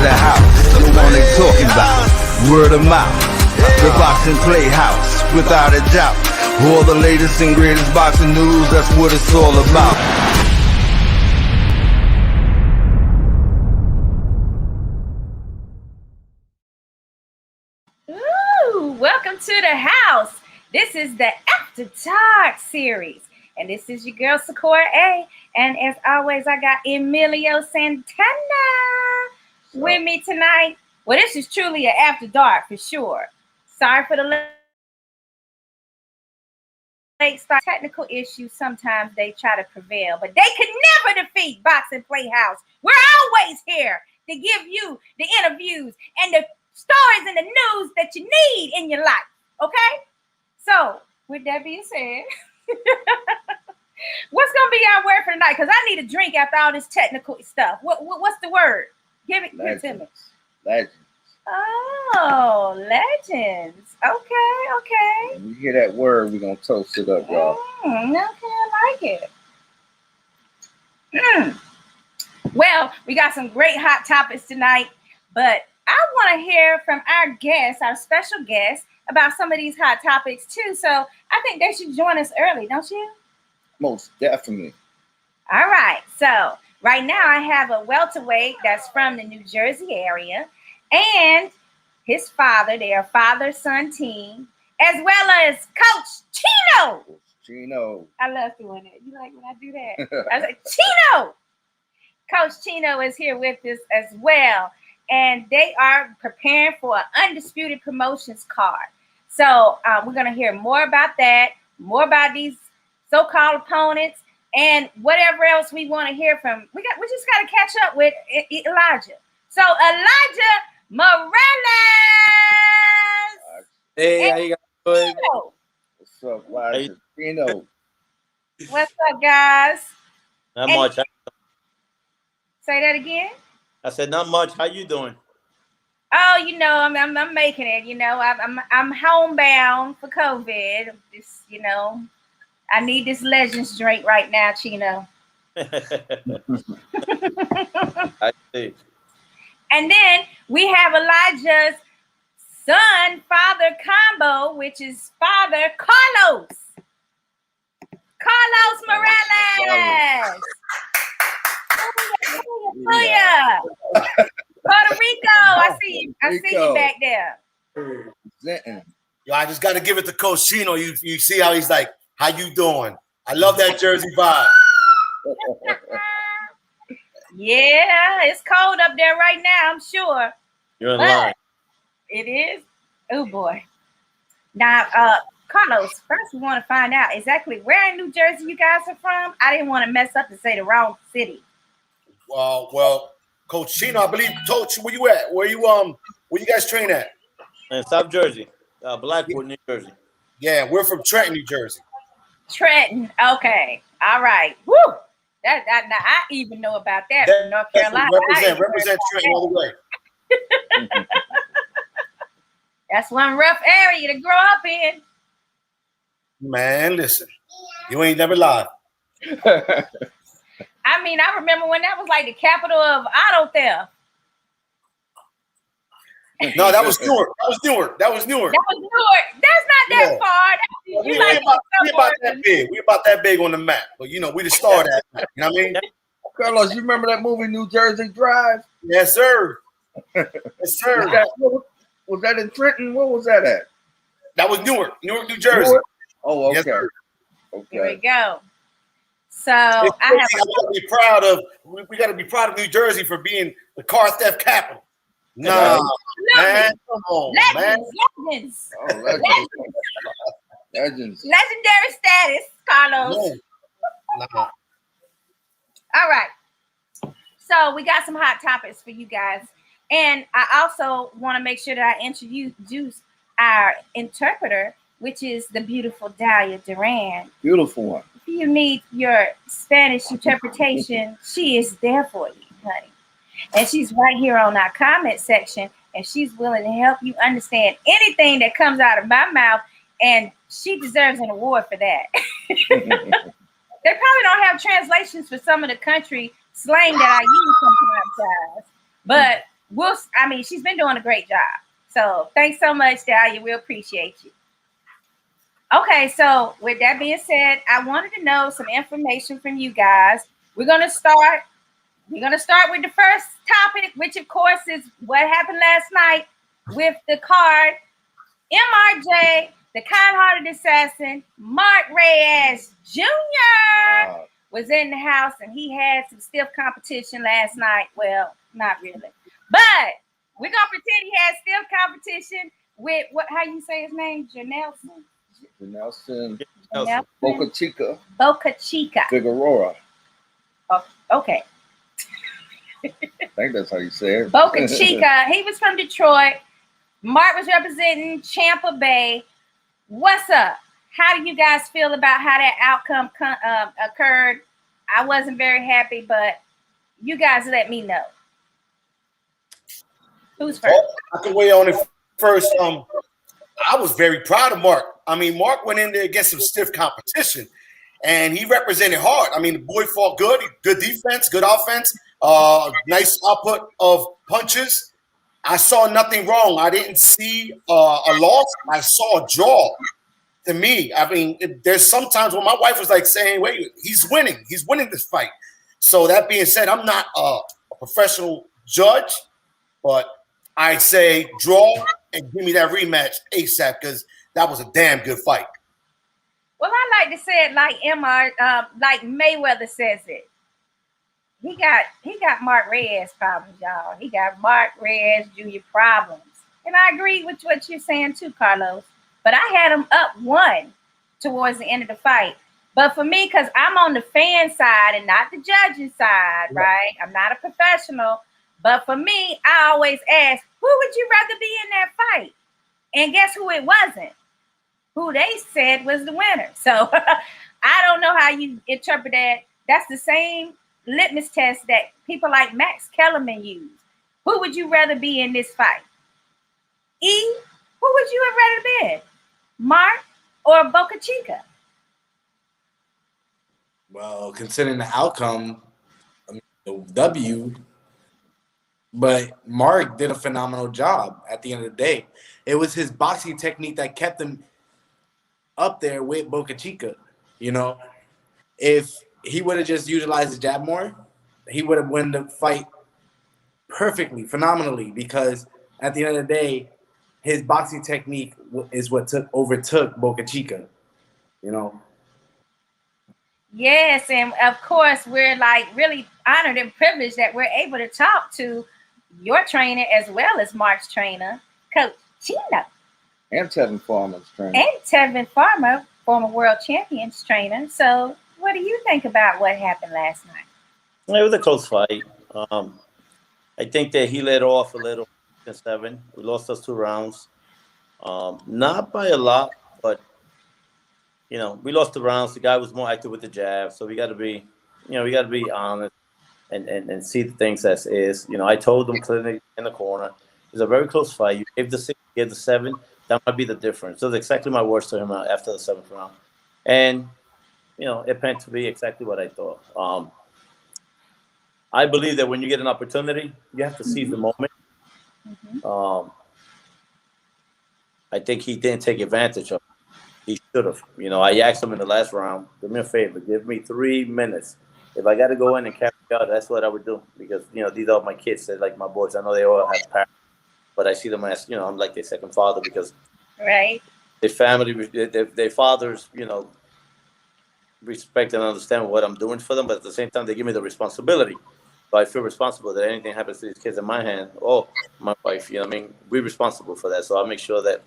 the house, the one they talking about, word of mouth. The boxing playhouse, without a doubt. All the latest and greatest boxing news, that's what it's all about. Ooh, welcome to the house. This is the After Dark series. And this is your girl, Sakura A. And as always, I got Emilio Santana with me tonight. Well, this is truly an After Dark for sure. Sorry for the late start. Technical issues, sometimes they try to prevail, but they could never defeat Boxing Playhouse. We're always here to give you the interviews and the stories and the news that you need in your life, okay? So, with that being said, what's going to be our word for tonight? Because I need a drink after all this technical stuff. What's the word? Give it to me. Legends. Oh, legends. Okay. When you hear that word, we're going to toast it up, y'all. Okay, I like it. Well, we got some great hot topics tonight, but I want to hear from our guests, our special guests, about some of these hot topics too. So I think they should join us early, don't you? Most definitely. All right. So right now I have a welterweight that's from the New Jersey area and his father. They are father-son team, as well as Coach Chino. Coach Chino. I love doing it. You like when I do that? I was like, Chino. Coach Chino is here with us as well. And they are preparing for an undisputed promotions card. So we're going to hear more about that, more about these so-called opponents, and whatever else we want to hear from. We just got to catch up with Elijah. So Elijah Morales. Hey, how you guys doing? What's up, Elijah? Chino. What's up, guys? Not much. Say that again. I said not much. How you doing? Oh, you know, I'm making it. You know, I'm homebound for COVID. Just, you know, I need this Legends drink right now, Chino. I see. And then we have Elijah's son-father combo, which is Father Carlos. Carlos Morales. Hallelujah. Puerto Rico. I see you back there. Yo, I just got to give it to Coach Chino. You see how he's like, how you doing? I love that Jersey vibe. Yeah, it's cold up there right now, I'm sure. You're in line. It is? Oh, boy. Now, Carlos, first we want to find out exactly where in New Jersey you guys are from. I didn't want to mess up and say the wrong city. Well, Coach Chino, I believe, Coach, where you at? Where you guys train at? In South Jersey, Blackwood, New Jersey. Yeah, we're from Trenton, New Jersey. Trenton, okay, all right. Woo! That now I even know about that from North Carolina. Represent Trenton all the way. That's one rough area to grow up in. Man, listen, you ain't never lied. I mean, I remember when that was like the capital of auto theft. No, that was Newark. That's not that far. We about that big. We about that big on the map. But, you know, we the star that map. You know what I mean? Carlos, you remember that movie New Jersey Drive? Yes, sir. Yes, sir. Was that in Trenton? What was that at? That was Newark, New Jersey. Newark? Oh, okay. Yes, Okay. Here we go. So we got to be proud of New Jersey for being the car theft capital. Nah, man. Come on, Legends. Oh, legends. Legends. Legendary status, Carlos. No. Nah. All right. So we got some hot topics for you guys. And I also want to make sure that I introduce our interpreter, which is the beautiful Dahlia Duran. Beautiful one. If you need your Spanish interpretation, she is there for you, honey. And she's right here on our comment section, and she's willing to help you understand anything that comes out of my mouth, and she deserves an award for that. They probably don't have translations for some of the country slang that I use sometimes, guys. But I mean, she's been doing a great job. So thanks so much, Dahlia. We appreciate you. Okay, so with that being said, I wanted to know some information from you guys. We're gonna start with the first topic, which of course is what happened last night with the card. MRJ, the kind-hearted assassin, Mark Reyes Jr. was in the house, and he had some stiff competition last night. Well, not really, but we're gonna pretend he had stiff competition with how you say his name, Nelson. Nelson. Boca Chica. Figueroa. Oh, okay. I think that's how you say it. Boca Chica. He was from Detroit. Mark was representing Tampa Bay. What's up? How do you guys feel about how that outcome occurred? I wasn't very happy, but you guys let me know. Who's first? I can weigh on it first. I was very proud of Mark. I mean, Mark went in there against some stiff competition, and he represented hard. I mean, the boy fought good. Good defense, good offense, nice output of punches. I saw nothing wrong. I didn't see a loss. I saw a draw. To me, I mean, there's sometimes when my wife was like saying, wait, he's winning. He's winning this fight. So that being said, I'm not a professional judge, but I say draw and give me that rematch ASAP because that was a damn good fight. Well, I like to say it like like Mayweather says it. He got Mark Reyes problems, y'all. He got Mark Reyes Jr. problems. And I agree with what you're saying too, Carlos. But I had him up 1 towards the end of the fight. But for me, because I'm on the fan side and not the judging side, right? I'm not a professional. But for me, I always ask, who would you rather be in that fight? And guess who it wasn't? Who they said was the winner. So I don't know how you interpret that. That's the same litmus test that people like Max Kellerman use. Who would you rather be in this fight? Who would you have rather been? Mark or Boca Chica? Well, considering the outcome, I mean, the W, but Mark did a phenomenal job at the end of the day. It was his boxing technique that kept him up there with Boca Chica. You know, if he would have just utilized the jab more, he would have won the fight perfectly, phenomenally, because at the end of the day, his boxing technique is what overtook Boca Chica, you know? Yes, and of course, we're like really honored and privileged that we're able to talk to your trainer as well as Mark's trainer, Coach Chino. And Tevin Farmer's trainer. And Tevin Farmer, former world champions trainer. So what do you think about what happened last night? It was a close fight. I think that he led off a little in 7. We lost those 2 rounds. Not by a lot, but you know, we lost the rounds. The guy was more active with the jab, so we got to be, honest and see the things as is. You know, I told him clearly in the corner, it's a very close fight. You gave the 6, you gave the 7. That might be the difference. So that's exactly my words to him after the 7th round, and you know, it meant to be exactly what I thought. I believe that when you get an opportunity, you have to seize the moment. Mm-hmm. I think he didn't take advantage of it. He should have. You know, I asked him in the last round, do me a favor, give me 3 minutes. If I got to go in and carry out, that's what I would do. Because, you know, these are my kids. They're like my boys. I know they all have parents. But I see them as, you know, I'm like their second father because their family, their fathers, you know, respect and understand what I'm doing for them. But at the same time, they give me the responsibility. So I feel responsible that anything happens to these kids in my hand, my wife, you know what I mean? We're responsible for that. So I'll make sure that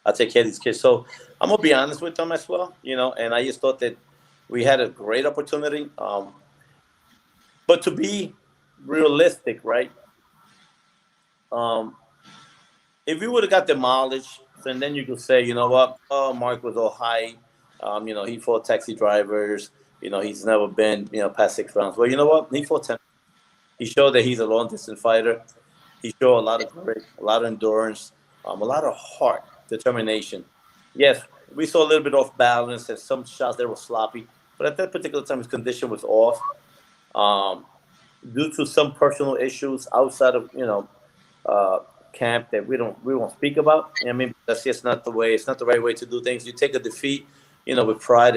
I take care of these kids. So I'm going to be honest with them as well, you know, and I just thought that we had a great opportunity. But to be realistic, right? If we would have got demolished, and then you could say, you know what? Oh, Mark was all high. You know, he fought taxi drivers. You know, he's never been, you know, past 6 rounds. Well, you know what? He fought 10. He showed that he's a long-distance fighter. He showed a lot of grit, a lot of endurance, a lot of heart, determination. Yes, we saw a little bit off balance and some shots that were sloppy. But at that particular time, his condition was off due to some personal issues outside of, you know, camp that we won't speak about. I mean, that's just not the way. It's not the right way to do things. You take a defeat, with pride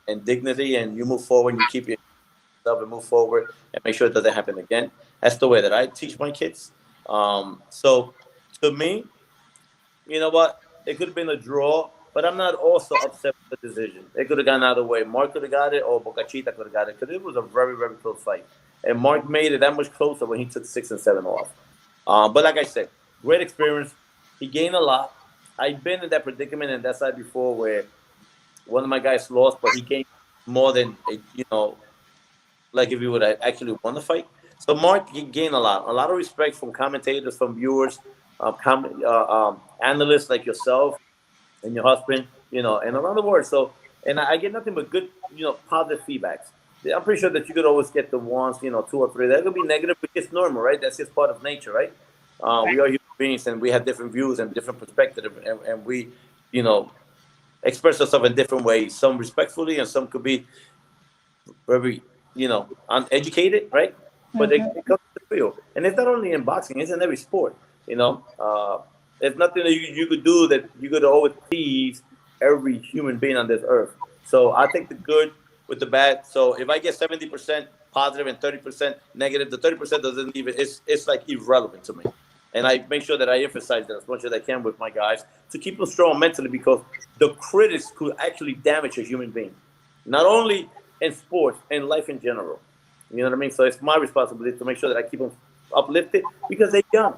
and dignity, and you move forward. And you keep yourself and move forward and make sure it doesn't happen again. That's the way that I teach my kids. So to me, you know what? It could have been a draw, but I'm not also upset with the decision. It could have gone either way. Mark could have got it, or Bocachita could have got it, because it was a very, very close fight. And Mark made it that much closer when he took 6 and 7 off. But like I said, great experience. He gained a lot. I've been in that predicament and that side before, where one of my guys lost, but he gained more than, like if he would have actually won the fight. So Mark, he gained a lot of respect from commentators, from viewers, analysts like yourself and your husband, and around the world. So, and I get nothing but good, positive feedbacks. I'm pretty sure that you could always get the ones, 2 or 3. That could be negative, but it's normal, right? That's just part of nature, right? We are human beings, and we have different views and different perspectives, and we, express ourselves in different ways. Some respectfully, and some could be very, uneducated, right? But it comes to the field, and it's not only in boxing; it's in every sport. There's nothing that you could do that you could always please every human being on this earth. So I take the good with the bad. So if I get 70% positive and 30% negative, the 30% doesn't even, it's like irrelevant to me. And I make sure that I emphasize that as much as I can with my guys to keep them strong mentally, because the critics could actually damage a human being, not only in sports, in life in general. You know what I mean? So it's my responsibility to make sure that I keep them uplifted, because they're young.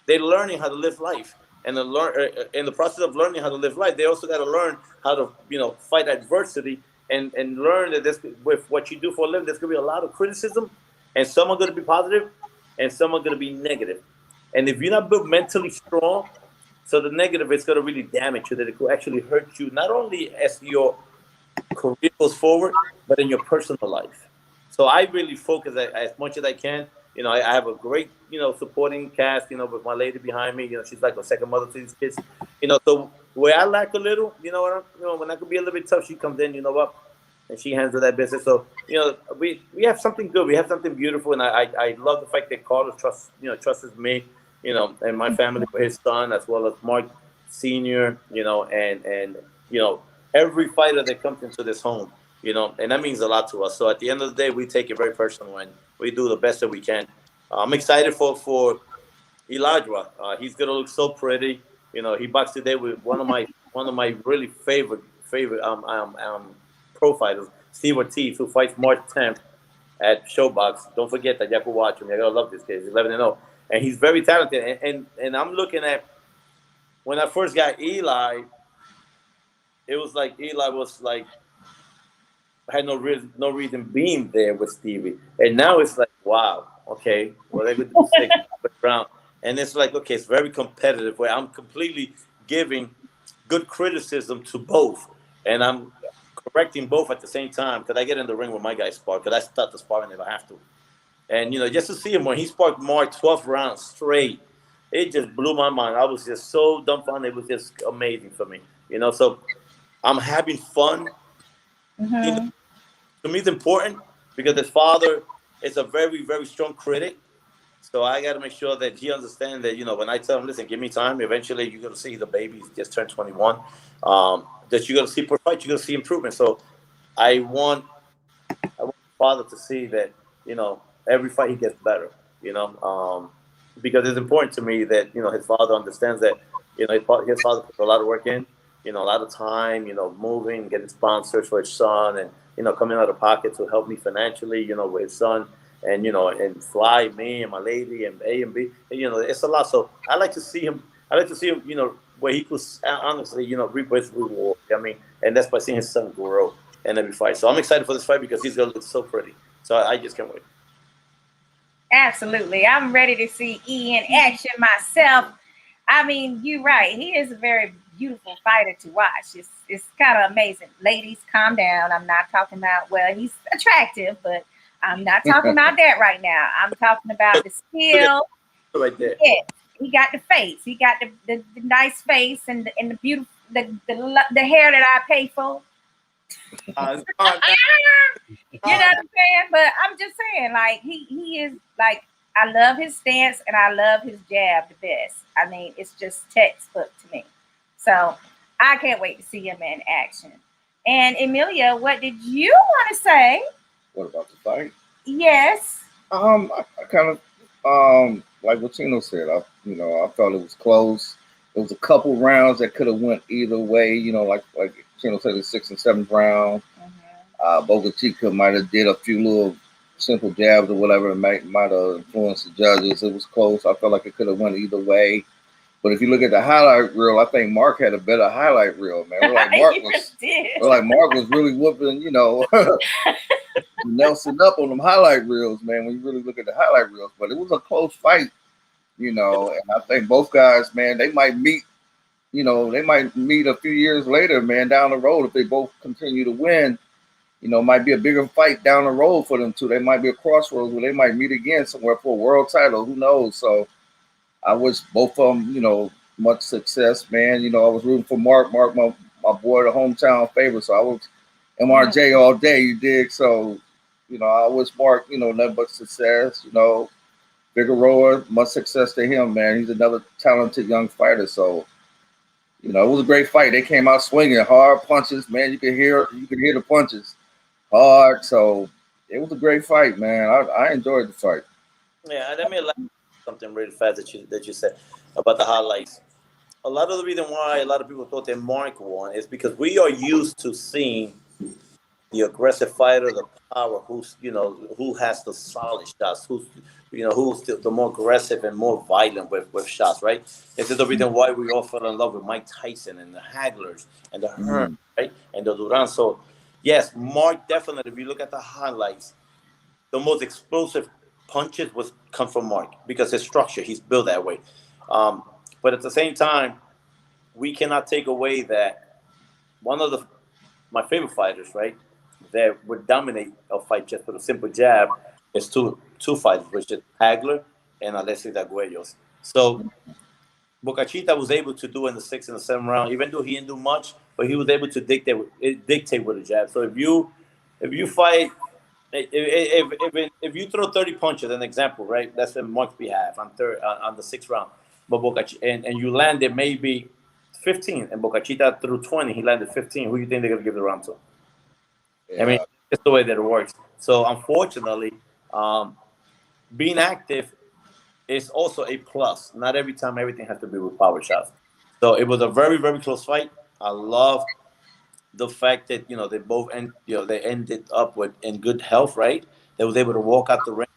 They're learning how to live life, and in the process of learning how to live life, they also got to learn how to fight adversity, and learn that with what you do for a living, there's going to be a lot of criticism, and some are going to be positive, and some are going to be negative. And if you're not built mentally strong, so the negative is going to really damage you, that it could actually hurt you, not only as your career goes forward, but in your personal life. So I really focus as much as I can. I have a great, supporting cast, with my lady behind me. She's like a second mother to these kids. So where I lack a little, when I could be a little bit tough, she comes in, and she handles that business. So, we have something good. We have something beautiful. And I love the fact that Carlos trusts me, and my family for his son, as well as Mark Sr., and every fighter that comes into this home, and that means a lot to us. So at the end of the day, we take it very personal, and we do the best that we can. I'm excited for Elijah. He's gonna look so pretty. He boxed today with one of my really favorite pro fighters, Steve Ortiz, who fights March 10th at Showbox. Don't forget that you have to watch him. You're gonna love this kid. He's 11-0, and he's very talented. And I'm looking at, when I first got Eli, it was like Eli was like, had no reason being there with Stevie, and now it's like, wow, okay, well, they would do 6 round, and it's like, okay, it's very competitive, where I'm completely giving good criticism to both, and I'm correcting both at the same time, because I get in the ring with my guys spar, because I start the sparring if I have to, and just to see him when he sparked Mark 12 rounds straight, it just blew my mind. I was just so dumbfounded. It was just amazing for me, So I'm having fun. Mm-hmm. To me, it's important, because his father is a very, very strong critic. So I got to make sure that he understands that, when I tell him, listen, give me time, eventually you're going to see the baby just turned 21, that you're going to see per fight, you're going to see improvement. So I want the father to see that, every fight he gets better, because it's important to me that, his father understands that, his father put a lot of work in, a lot of time, moving, getting sponsors for his son, and, coming out of pocket to help me financially, with his son, and, and fly me and my lady and A and B. And, it's a lot. So I like to see him, where he could honestly, reap his reward. I mean, and that's by seeing his son grow in every fight. So I'm excited for this fight, because he's going to look so pretty. So I just can't wait. Absolutely. I'm ready to see E in action myself. I mean, you're right. He is a very beautiful fighter to watch. It's kind of amazing. Ladies, calm down. I'm not talking about, well, he's attractive, but I'm not talking about that right now. I'm talking about the skill. Right there. Yeah, he got the face. He got the nice face and the beautiful the hair that I pay for. You know what I'm saying? But I'm just saying, like he is like I love his stance and I love his jab the best. I mean, it's just textbook to me. So I can't wait to see him in action. And Emilio, what did you want to say? What about the fight? Yes. I kind of like what Chino said. I felt it was close. There was a couple rounds that could have went either way. Like Chino said, the 6th and 7th round. Boca Chica might have did a few little simple jabs or whatever, and might have influenced the judges. It was close. I felt like it could have went either way. But if you look at the highlight reel, I think Mark had a better highlight reel, man. Mark was really whooping, Nelson up on them highlight reels, man, when you really look at the highlight reels. But it was a close fight, and I think both guys, man, they might meet a few years later, man, down the road if they both continue to win. It might be a bigger fight down the road for them two. They might be a crossroads where they might meet again somewhere for a world title. Who knows? So I wish both of them, much success, man. I was rooting for Mark. Mark, my boy, the hometown favorite. So I was MRJ all day, you dig? So, I wish Mark, nothing but success, Figueroa, much success to him, man. He's another talented young fighter. So, it was a great fight. They came out swinging hard punches, man. You could hear the punches hard. So it was a great fight, man. I enjoyed the fight. Yeah, let me elaborate something really fast that you said about the highlights. A lot of the reason why a lot of people thought that Mark won is because we are used to seeing the aggressive fighter, the power, who has the solid shots, who's the more aggressive and more violent with shots, right? This is the reason why we all fell in love with Mike Tyson and the Haglers and the Hearn, right? And the Duran. So, yes, Mark definitely, if you look at the highlights, the most explosive punches come from Mark because his structure, he's built that way. But at the same time, we cannot take away that one of my favorite fighters, right, that would dominate a fight just with a simple jab is two fighters, which is Hagler and Alexis Arguellos. So Boca Chica was able to do in the 6th and the 7th round, even though he didn't do much, but he was able to dictate with a jab. So if you fight, if you throw 30 punches, an example, right? That's in Mark's behalf on the 6th round, but and you landed maybe 15, and Boca Chica threw 20, he landed 15. Who do you think they're gonna give the round to? Yeah. I mean, it's the way that it works. So unfortunately, being active is also a plus. Not every time everything has to be with power shots. So it was a very, very close fight. I love the fact that they both they ended up in good health, right? They was able to walk out the ring,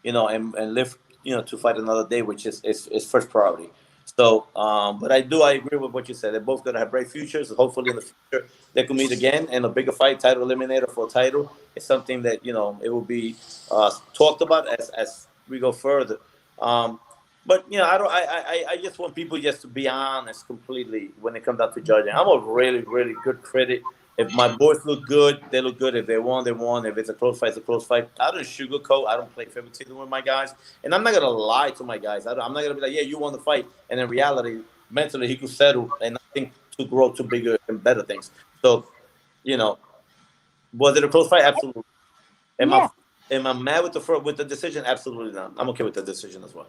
and live, to fight another day, which is first priority. So, but I agree with what you said. They're both gonna have bright futures. Hopefully, in the future, they can meet again in a bigger fight, title eliminator for a title. It's something that it will be talked about as we go further. But I just want people just to be honest completely when it comes down to judging. I'm a really, really good critic. If my boys look good, they look good. If they won, they won. If it's a close fight, it's a close fight. I don't sugarcoat. I don't play favoritism with my guys. And I'm not going to lie to my guys. I'm not going to be like, yeah, you won the fight. And in reality, mentally, he could settle and I think to grow to bigger and better things. So, was it a close fight? Absolutely. Am I mad with the decision? Absolutely not. I'm okay with the decision as well.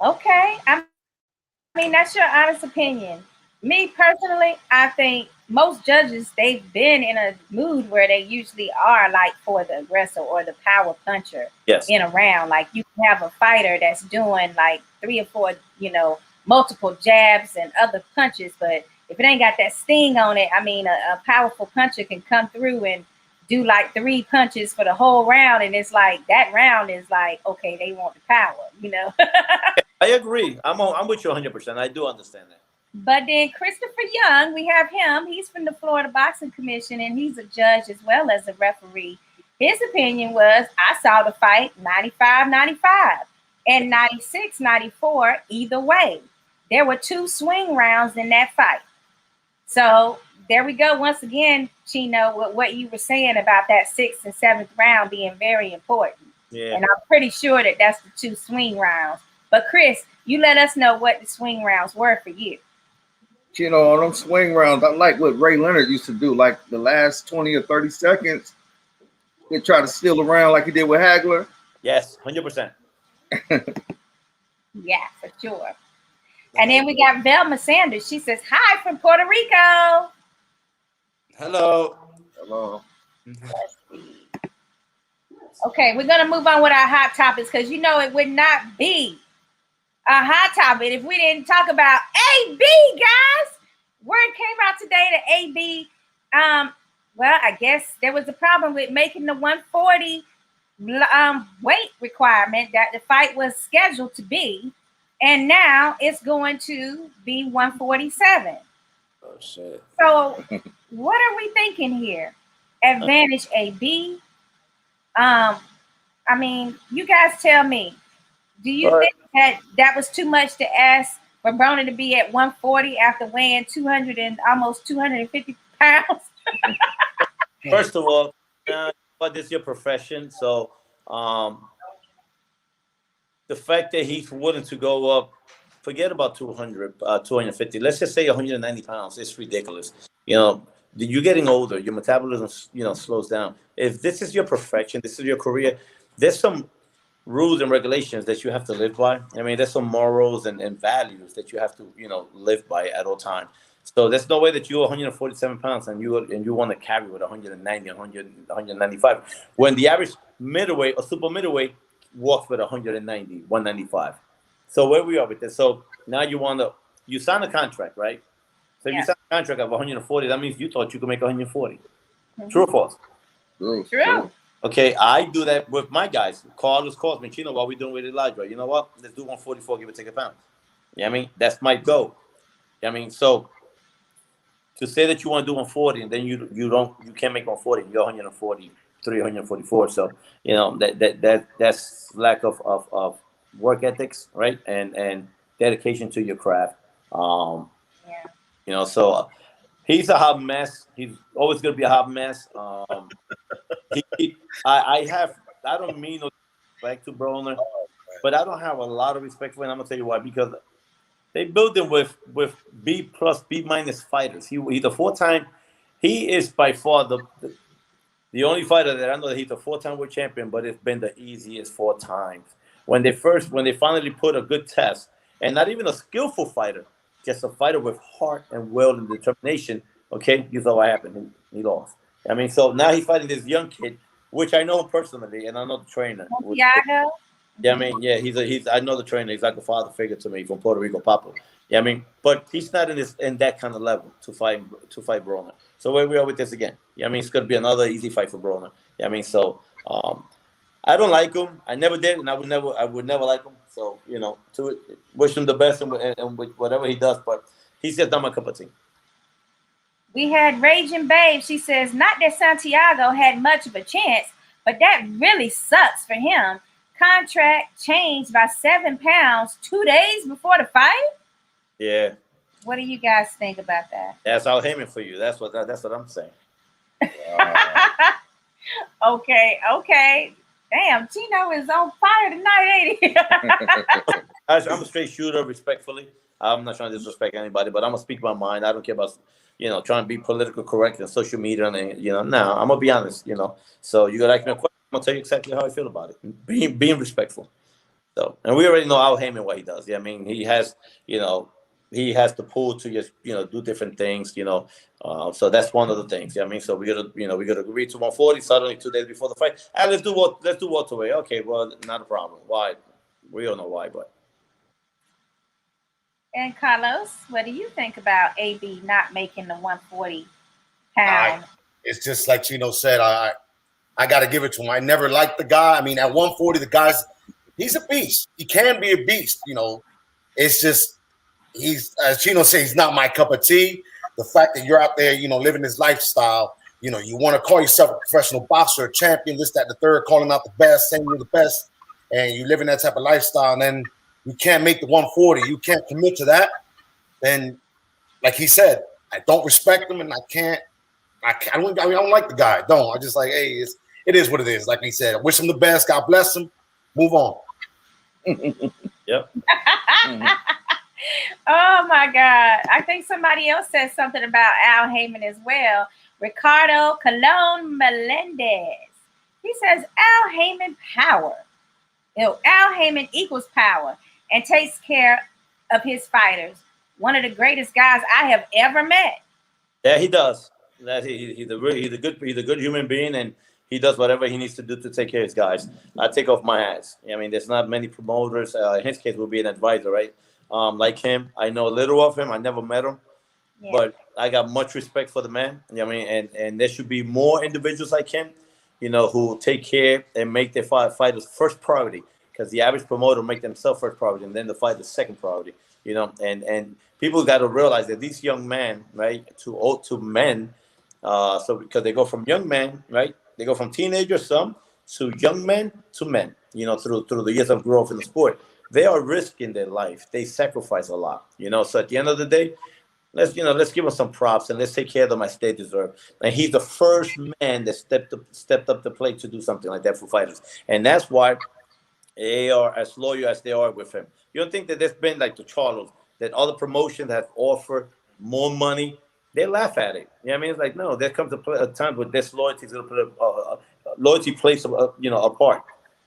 Okay. I mean, that's your honest opinion. Me personally, I think most judges, they've been in a mood where they usually are like for the aggressor or the power puncher in a round. Like you can have a fighter that's doing like 3 or 4, multiple jabs and other punches. But if it ain't got that sting on it, I mean, a powerful puncher can come through and do like 3 punches for the whole round. And it's like that round is like, okay, they want the power, I agree. I'm with you 100%. I do understand that. But then Christopher Young, we have him. He's from the Florida Boxing Commission, and he's a judge as well as a referee. His opinion was, I saw the fight 95-95 and 96-94 either way. There were 2 swing rounds in that fight. So there we go. Once again, Chino, with what you were saying about that 6th and 7th round being very important. Yeah. And I'm pretty sure that that's the 2 swing rounds. But Chris, you let us know what the swing rounds were for you. On them swing rounds, I like what Ray Leonard used to do. Like the last 20 or 30 seconds, they try to steal around like he did with Hagler. Yes, 100%. Yeah, for sure. And then we got Velma Sanders. She says, hi from Puerto Rico. Hello. Hello. Let's see. Okay, we're going to move on with our hot topics because you know it would not be a hot topic if we didn't talk about AB, guys. Word came out today that AB, well, I guess there was a problem with making the 140 weight requirement that the fight was scheduled to be, and now it's going to be 147. Oh shit. So what are we thinking here? Advantage AB. I mean, you guys tell me. Do you think that was too much to ask for Broner to be at 140 after weighing 200 and almost 250 pounds? First of all, but this is your profession, so the fact that he's willing to go up, forget about 200, 250. Let's just say 190 pounds. It's ridiculous. You know, you're getting older. Your metabolism, slows down. If this is your profession, this is your career, there's some rules and regulations that you have to live by. I mean, there's some morals and values that you have to, live by at all times. So there's no way that you're 147 pounds and you want to carry with 190, 100, 195. When the average middleweight or super middleweight walks with 190, 195. So where we are with this. So now you sign a contract, right? So if you sign a contract of 140, that means you thought you could make 140. Mm-hmm. True or false? True. Okay, I do that with my guys. Carlos calls me, Chino, what we doing with Elijah? You know what? Let's do 144, give or take a pound. I mean? That's my goal. I mean, so to say that you want to do 140 and then you can't make 140, you're 143, 144. So, that's lack of work ethics, right? And dedication to your craft. So he's a hot mess. He's always going to be a hot mess. I don't mean no respect to Broner, but I don't have a lot of respect for him. I'm gonna tell you why. Because they built him with B+, B- fighters. He's a 4-time. He is by far the only fighter that I know that he's a 4-time world champion, but it's been the easiest 4 times. When they finally put a good test, and not even a skillful fighter, just a fighter with heart and will and determination. Okay, you saw what happened. He lost. I mean, so now he's fighting this young kid, which I know him personally, and I know the trainer. Thiago. Yeah, I mean, yeah, I know the trainer. He's like a father figure to me from Puerto Rico, Papa. Yeah, I mean, but he's not in that kind of level to fight Broner. So where we are with this again? Yeah, I mean, it's gonna be another easy fight for Broner. Yeah, I mean, so I don't like him. I never did, and I would never like him. So to wish him the best and with whatever he does, but he's just not my cup of tea. We had Raging Babe. She says, not that Santiago had much of a chance, but that really sucks for him. Contract changed by 7 pounds 2 days before the fight. Yeah. What do you guys think about that? That's Al Heyman for you. That's what I'm saying. Okay. Damn, Chino is on fire tonight, ain't he? I'm a straight shooter, respectfully. I'm not trying to disrespect anybody, but I'm gonna speak my mind. I don't care about trying to be political correct on social media and no, I'm gonna be honest. So you gotta ask me a question. I'm gonna tell you exactly how I feel about it. Being respectful. So, and we already know Al Heyman what he does. Yeah, I mean, he has the pull to just do different things. So that's one of the things. Yeah, I mean, so we gotta agree to 140 suddenly 2 days before the fight. And let's do welterweight. Okay, well, not a problem. Why? We don't know why, but. And Carlos, what do you think about AB not making the 140 pound? It's just like Chino said. I got to give it to him. I never liked the guy. I mean, at 140, he's a beast. He can be a beast. It's just as Chino said, he's not my cup of tea. The fact that you're out there, living this lifestyle, you want to call yourself a professional boxer, a champion, this, that, the third, calling out the best, saying you're the best, and you live in that type of lifestyle, and then you can't make the 140. You can't commit to that. Then, like he said, I don't respect him, and I don't like the guy. I just like, hey, it is what it is. Like he said, I wish him the best. God bless him. Move on. Yep. Oh my God. I think somebody else said something about Al Heyman as well. Ricardo Colon Melendez. He says Al Heyman power. Al Heyman equals power and takes care of his fighters. One of the greatest guys I have ever met. Yeah, he does. He's a good human being, and he does whatever he needs to do to take care of his guys. I take off my hats. I mean, there's not many promoters. In his case, will be an advisor, right? Like him, I know a little of him. I never met him, Yeah. but I got much respect for the man. You know what I mean, and there should be more individuals like him, who take care and make their fighters first priority. Because the average promoter make themselves first priority, and then the fighter second priority. And people got to realize that these young men, right, to men, so because they go from young men, right, they go from teenagers, some, to young men to men, through the years of growth in the sport. They are risking their life. They sacrifice a lot, So at the end of the day, let's give them some props and let's take care of them as they deserve. And he's the first man that stepped up the plate to do something like that for fighters, and that's why they are as loyal as they are with him. You don't think that there's been like the Charlos, that other promotions have offered more money? They laugh at it. You know what I mean? It's like, no, there comes a time where disloyalty is going to put loyalty plays a part.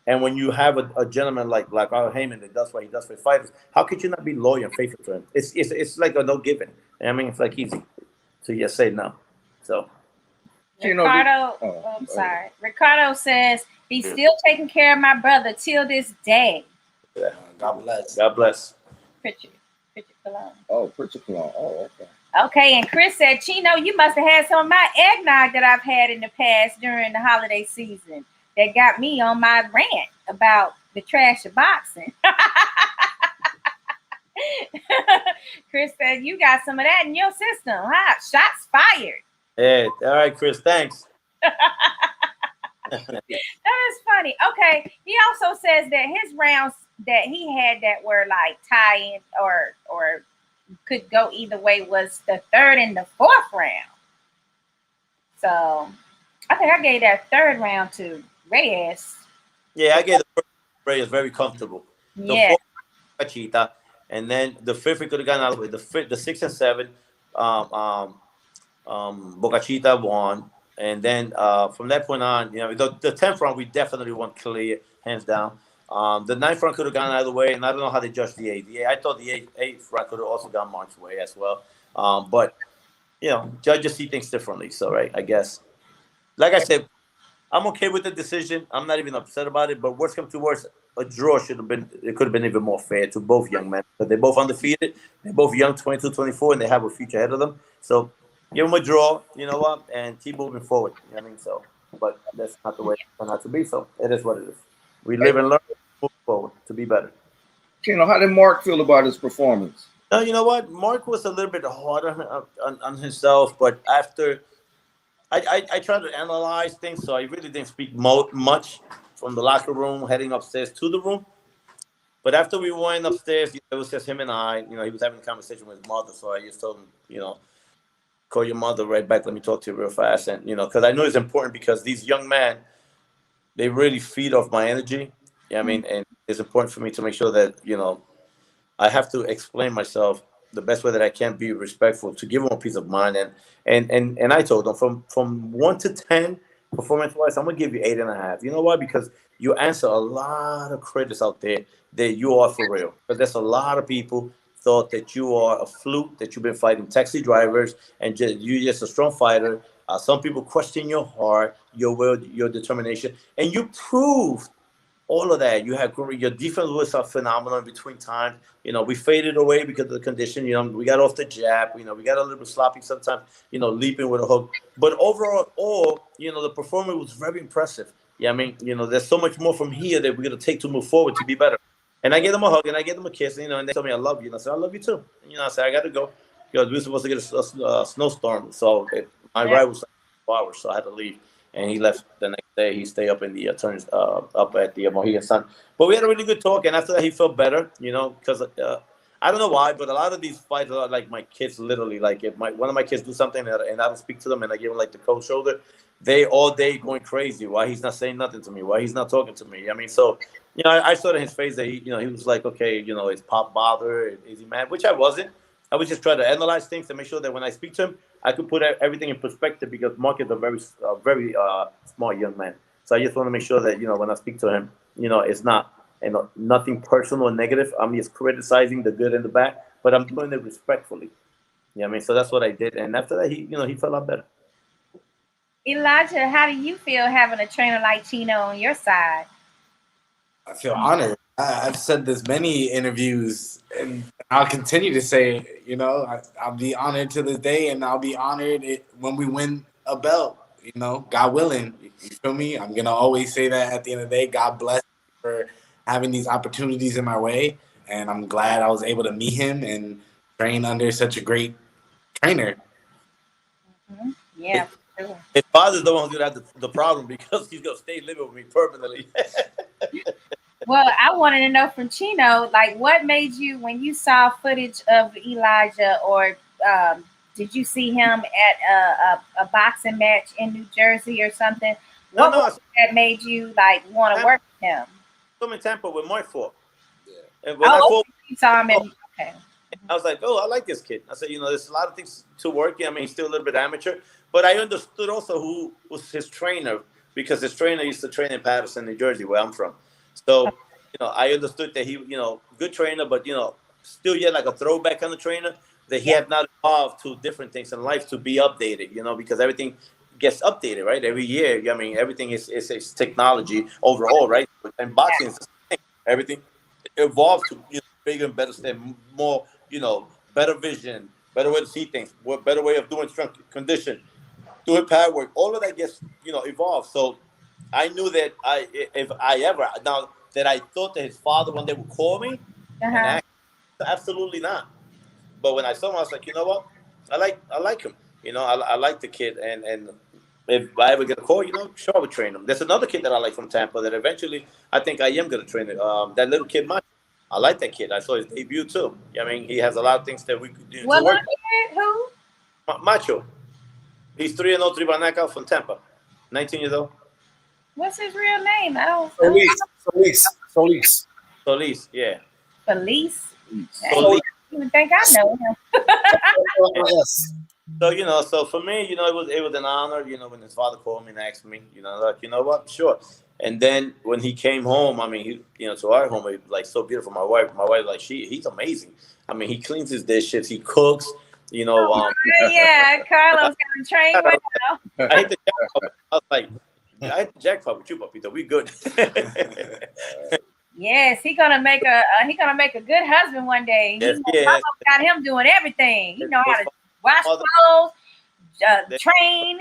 And when you have a gentleman like Al Heyman that does what he does for fighters, how could you not be loyal and faithful to him? It's like a no giving. You know what I mean? It's like easy to just say no. So. Ricardo, I'm sorry. Ricardo says he's still taking care of my brother till this day. Yeah. God bless. God bless. Pritchard Cologne. Oh, Pritchard Cologne. Oh, okay. Okay, and Chris said, Chino, you must have had some of my eggnog that I've had in the past during the holiday season that got me on my rant about the trash of boxing. Chris said, you got some of that in your system, huh? Shots fired. Hey, all right, Chris, thanks. That is funny. Okay, he also says that his rounds that he had that were like tie-in or could go either way was the third and the fourth round. So I think I gave that third round to Reyes. Yeah, I gave the first Reyes very comfortable. The fourth, Cachita, and then the fifth we could have gotten out of the way. The 6 and 7, Bocachita won, and then from that point on, the 10th round we definitely won clear, hands down. The 9th round could have gone either way, and I don't know how they judged the 8th. I thought the 8th round could have also gone Mark's way as well. But judges see things differently, so right, I guess. Like I said, I'm okay with the decision. I'm not even upset about it. But worst come to worst, a draw should have been. It could have been even more fair to both young men. But they're both undefeated. They're both young, 22, 24, and they have a future ahead of them. So give them a draw, and keep moving forward. You know what I mean? So, but that's not the way it turned out to be. So it is what it is. We live and learn, move forward to be better. How did Mark feel about his performance? No, you know what? Mark was a little bit harder on himself, but after I tried to analyze things, so I really didn't speak much from the locker room, heading upstairs to the room. But after we went upstairs, it was just him and I. He was having a conversation with his mother, so I just told him, call your mother right back. Let me talk to you real fast. And, because I know it's important because these young men, they really feed off my energy. I mean, and it's important for me to make sure that, I have to explain myself the best way that I can, be respectful, to give them a peace of mind. And I told them from 1 to 10, performance-wise, I'm going to give you 8.5. You know why? Because you answer a lot of critics out there that you are for real. But there's a lot of people thought that you are a fluke, that you've been fighting taxi drivers, and you're just a strong fighter. Some people question your heart, your will, your determination, and you proved all of that. Your defense was phenomenal in between times. We faded away because of the condition. We got off the jab. We got a little bit sloppy sometimes. Leaping with a hook. But overall, the performance was very impressive. Yeah, I mean, there's so much more from here that we're gonna take to move forward to be better. And I gave them a hug and I gave them a kiss. And they told me I love you. And I said I love you too. And, I said I got to go because we were supposed to get a snowstorm. So my ride was like 4 hours, so I had to leave. And he left the next day. He stayed up in the up at the Mohegan Sun. But we had a really good talk. And after that, he felt better, because I don't know why, but a lot of these fights are like my kids, literally. Like if one of my kids do something and I don't speak to them and I give them like the cold shoulder, they all day going crazy. Why he's not saying nothing to me? Why he's not talking to me? I mean, so I saw in his face that he was like, okay, is Pop bothered? Is he mad? Which I wasn't. I was just trying to analyze things to make sure that when I speak to him, I could put everything in perspective because Mark is a very smart young man. So I just want to make sure that when I speak to him, it's not and nothing personal or negative. I'm just criticizing the good and the bad, but I'm doing it respectfully. Yeah, I mean, so that's what I did, and after that, he felt a lot better. Elijah, how do you feel having a trainer like Chino on your side? I feel honored. I've said this many interviews, and I'll continue to say, I'll be honored to this day, and I'll be honored when we win a belt. God willing. You feel me? I'm gonna always say that at the end of the day. God bless me for having these opportunities in my way, and I'm glad I was able to meet him and train under such a great trainer. Mm-hmm. Yeah. His father's the one who's gonna have the problem because he's gonna stay living with me permanently. Well, I wanted to know from Chino, like, what made you, when you saw footage of Elijah, or did you see him at a boxing match in New Jersey or something? What was that made you like want to work with him? I'm in Tampa with my fault. Yeah. And when I fought, you saw him. Okay. I was like, oh, I like this kid. I said, there's a lot of things to work. I mean, he's still a little bit amateur, but I understood also who was his trainer, because his trainer used to train in Patterson, New Jersey, where I'm from. So, I understood that he, good trainer, but, still yet like a throwback kind of trainer, that he had not evolved to different things in life to be updated, because everything gets updated, right? Every year. I mean, everything is technology overall, right? And boxing is the same. Everything evolves to bigger and better stuff, more, better vision, better way to see things, better way of doing strength condition, doing pad work. All of that gets, evolved. So I knew that if I ever, now that I thought that his father one day would call me, and absolutely not. But when I saw him, I was like, you know what? I like him. I like the kid, and if I ever get a call, sure, I would train him. There's another kid that I like from Tampa that eventually I think I am going to train him. That little kid, Macho. I like that kid. I saw his debut too. I mean, he has a lot of things that we could do. What little kid? Who? Macho. He's 3-0, 3 by knockout from Tampa. 19 years old. What's his real name? I don't. Solis, yeah. Felice. I don't even think I know him. So so for me, it was an honor. When his father called me and asked me, like, you know what, sure. And then when he came home, I mean, to our home, it was like so beautiful. My wife, like he's amazing. I mean, he cleans his dishes, he cooks. Yeah, Carlos got to train well. I hate the jackpot. I was like, I hate the jackpot with you, Papito. We good. Yes, he's gonna make a good husband one day. Yes, Papa got him doing everything. He know how to wash clothes, train,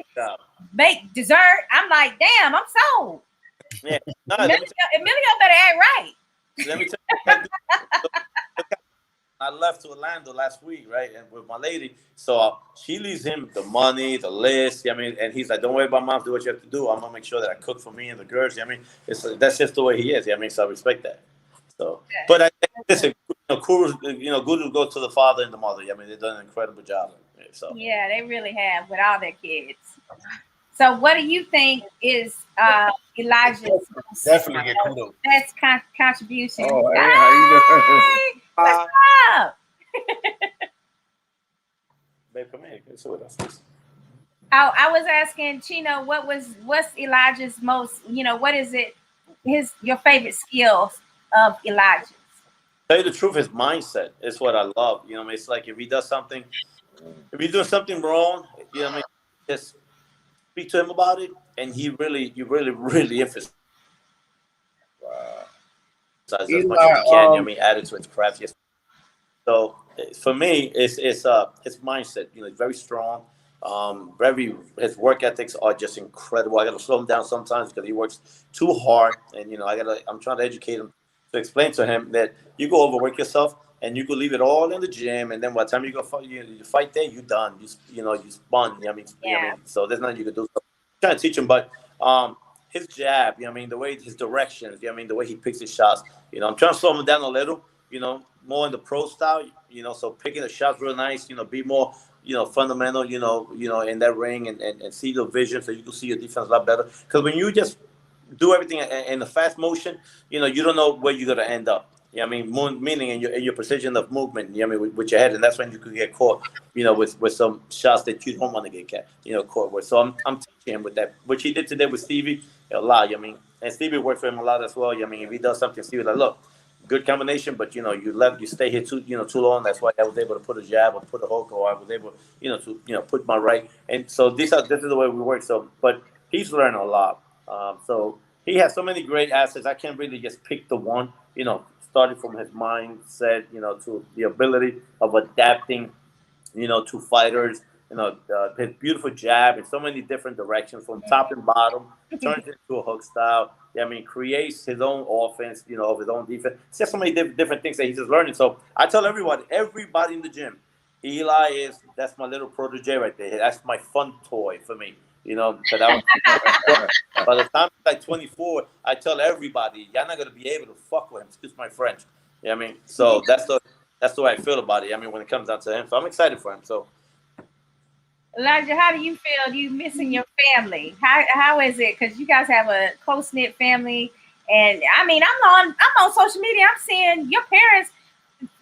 make dessert. I'm like, damn, I'm sold. Yeah. Emilio better act right. Let me tell you. I left to Orlando last week, right, and with my lady. So she leaves him the money, the list. I mean, and he's like, "Don't worry about mom. Do what you have to do. I'm gonna make sure that I cook for me and the girls." I mean, that's just the way he is. I mean, so I respect that. So, but I think listen, kudos, good go to the father and the mother. I mean, they've done an incredible job. So yeah, they really have with all their kids. So, what do you think is Elijah's definitely get kudos best contribution? Oh, hey, how you doing? What's up? Babe, come here. So I was asking Chino, what's Elijah's most, what is it? Your favorite skills of Elijah's? Tell you the truth, his mindset is what I love. It's like if he does something, if he's doing something wrong, just speak to him about it, and you really emphasize as much as you can. Add it to his craft. Yes. So for me, it's his mindset. It's very strong. His work ethics are just incredible. I got to slow him down sometimes because he works too hard, and I'm trying to educate him to explain to him that you go overwork yourself and you could leave it all in the gym, and then by the time you go you fight there, you're done. You spun. So there's nothing you can do. So I'm trying to teach him, but his jab, the way his directions, the way he picks his shots. I'm trying to slow him down a little. More in the pro style. So picking the shots real nice. Be more. Fundamental. In that ring and see the vision, so you can see your defense a lot better. Because when you just do everything in the fast motion, you don't know where you're gonna end up. Meaning in your precision of movement. With your head, and that's when you could get caught. With some shots that you don't want to get caught with. So I'm teaching him with that, which he did today with Stevie. A lot. And Stevie works for him a lot as well. I mean, if he does something, Stevie's like, look, good combination, but you stay here too long. That's why I was able to put a jab or put a hook, or I was able, to put my right. And so this is the way we work. So, but he's learned a lot. So he has so many great assets. I can't really just pick the one. Starting from his mindset, to the ability of adapting, to fighters. His beautiful jab in so many different directions, from top and bottom, turns it into a hook style. I mean, creates his own offense, of his own defense. It's just so many different things that he's just learning. So I tell everybody in the gym, that's my little protege right there. That's my fun toy for me. Because by the time he's like 24, I tell everybody, you're not gonna be able to fuck with him. Excuse my French. You know what I mean? So that's the way I feel about it. I mean, when it comes down to him, so I'm excited for him. So. Elijah, how do you feel? You missing your family? How is it? Because you guys have a close knit family, and I mean, I'm on social media. I'm seeing your parents.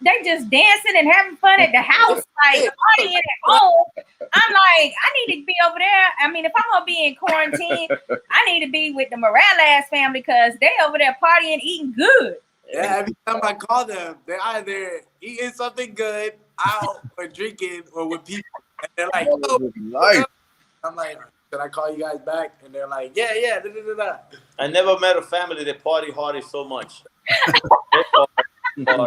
They just dancing and having fun at the house, like partying at home. I'm like, I need to be over there. I mean, if I'm gonna be in quarantine, I need to be with the Morales family because they over there partying, eating good. Yeah, every time I call them, they're either eating something good, out, or drinking, or with people. And they're like, oh, I'm like, should I call you guys back? And they're like, yeah. Da, da, da, da. I never met a family that party hardy so much. Now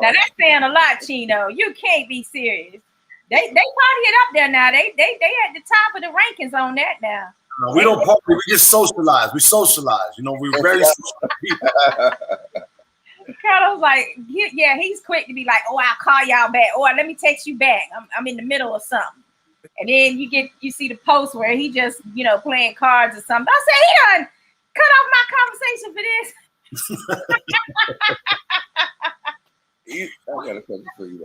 that's saying a lot, Chino. You can't be serious. They party it up there now. They at the top of the rankings on that now. We don't party. We just socialize. We socialize. We're very social people. Carlos like, he's quick to be like, oh, I'll call y'all back, or let me text you back. I'm in the middle of something, and then you see the post where he just playing cards or something. I say he done cut off my conversation for this. I got a question for you.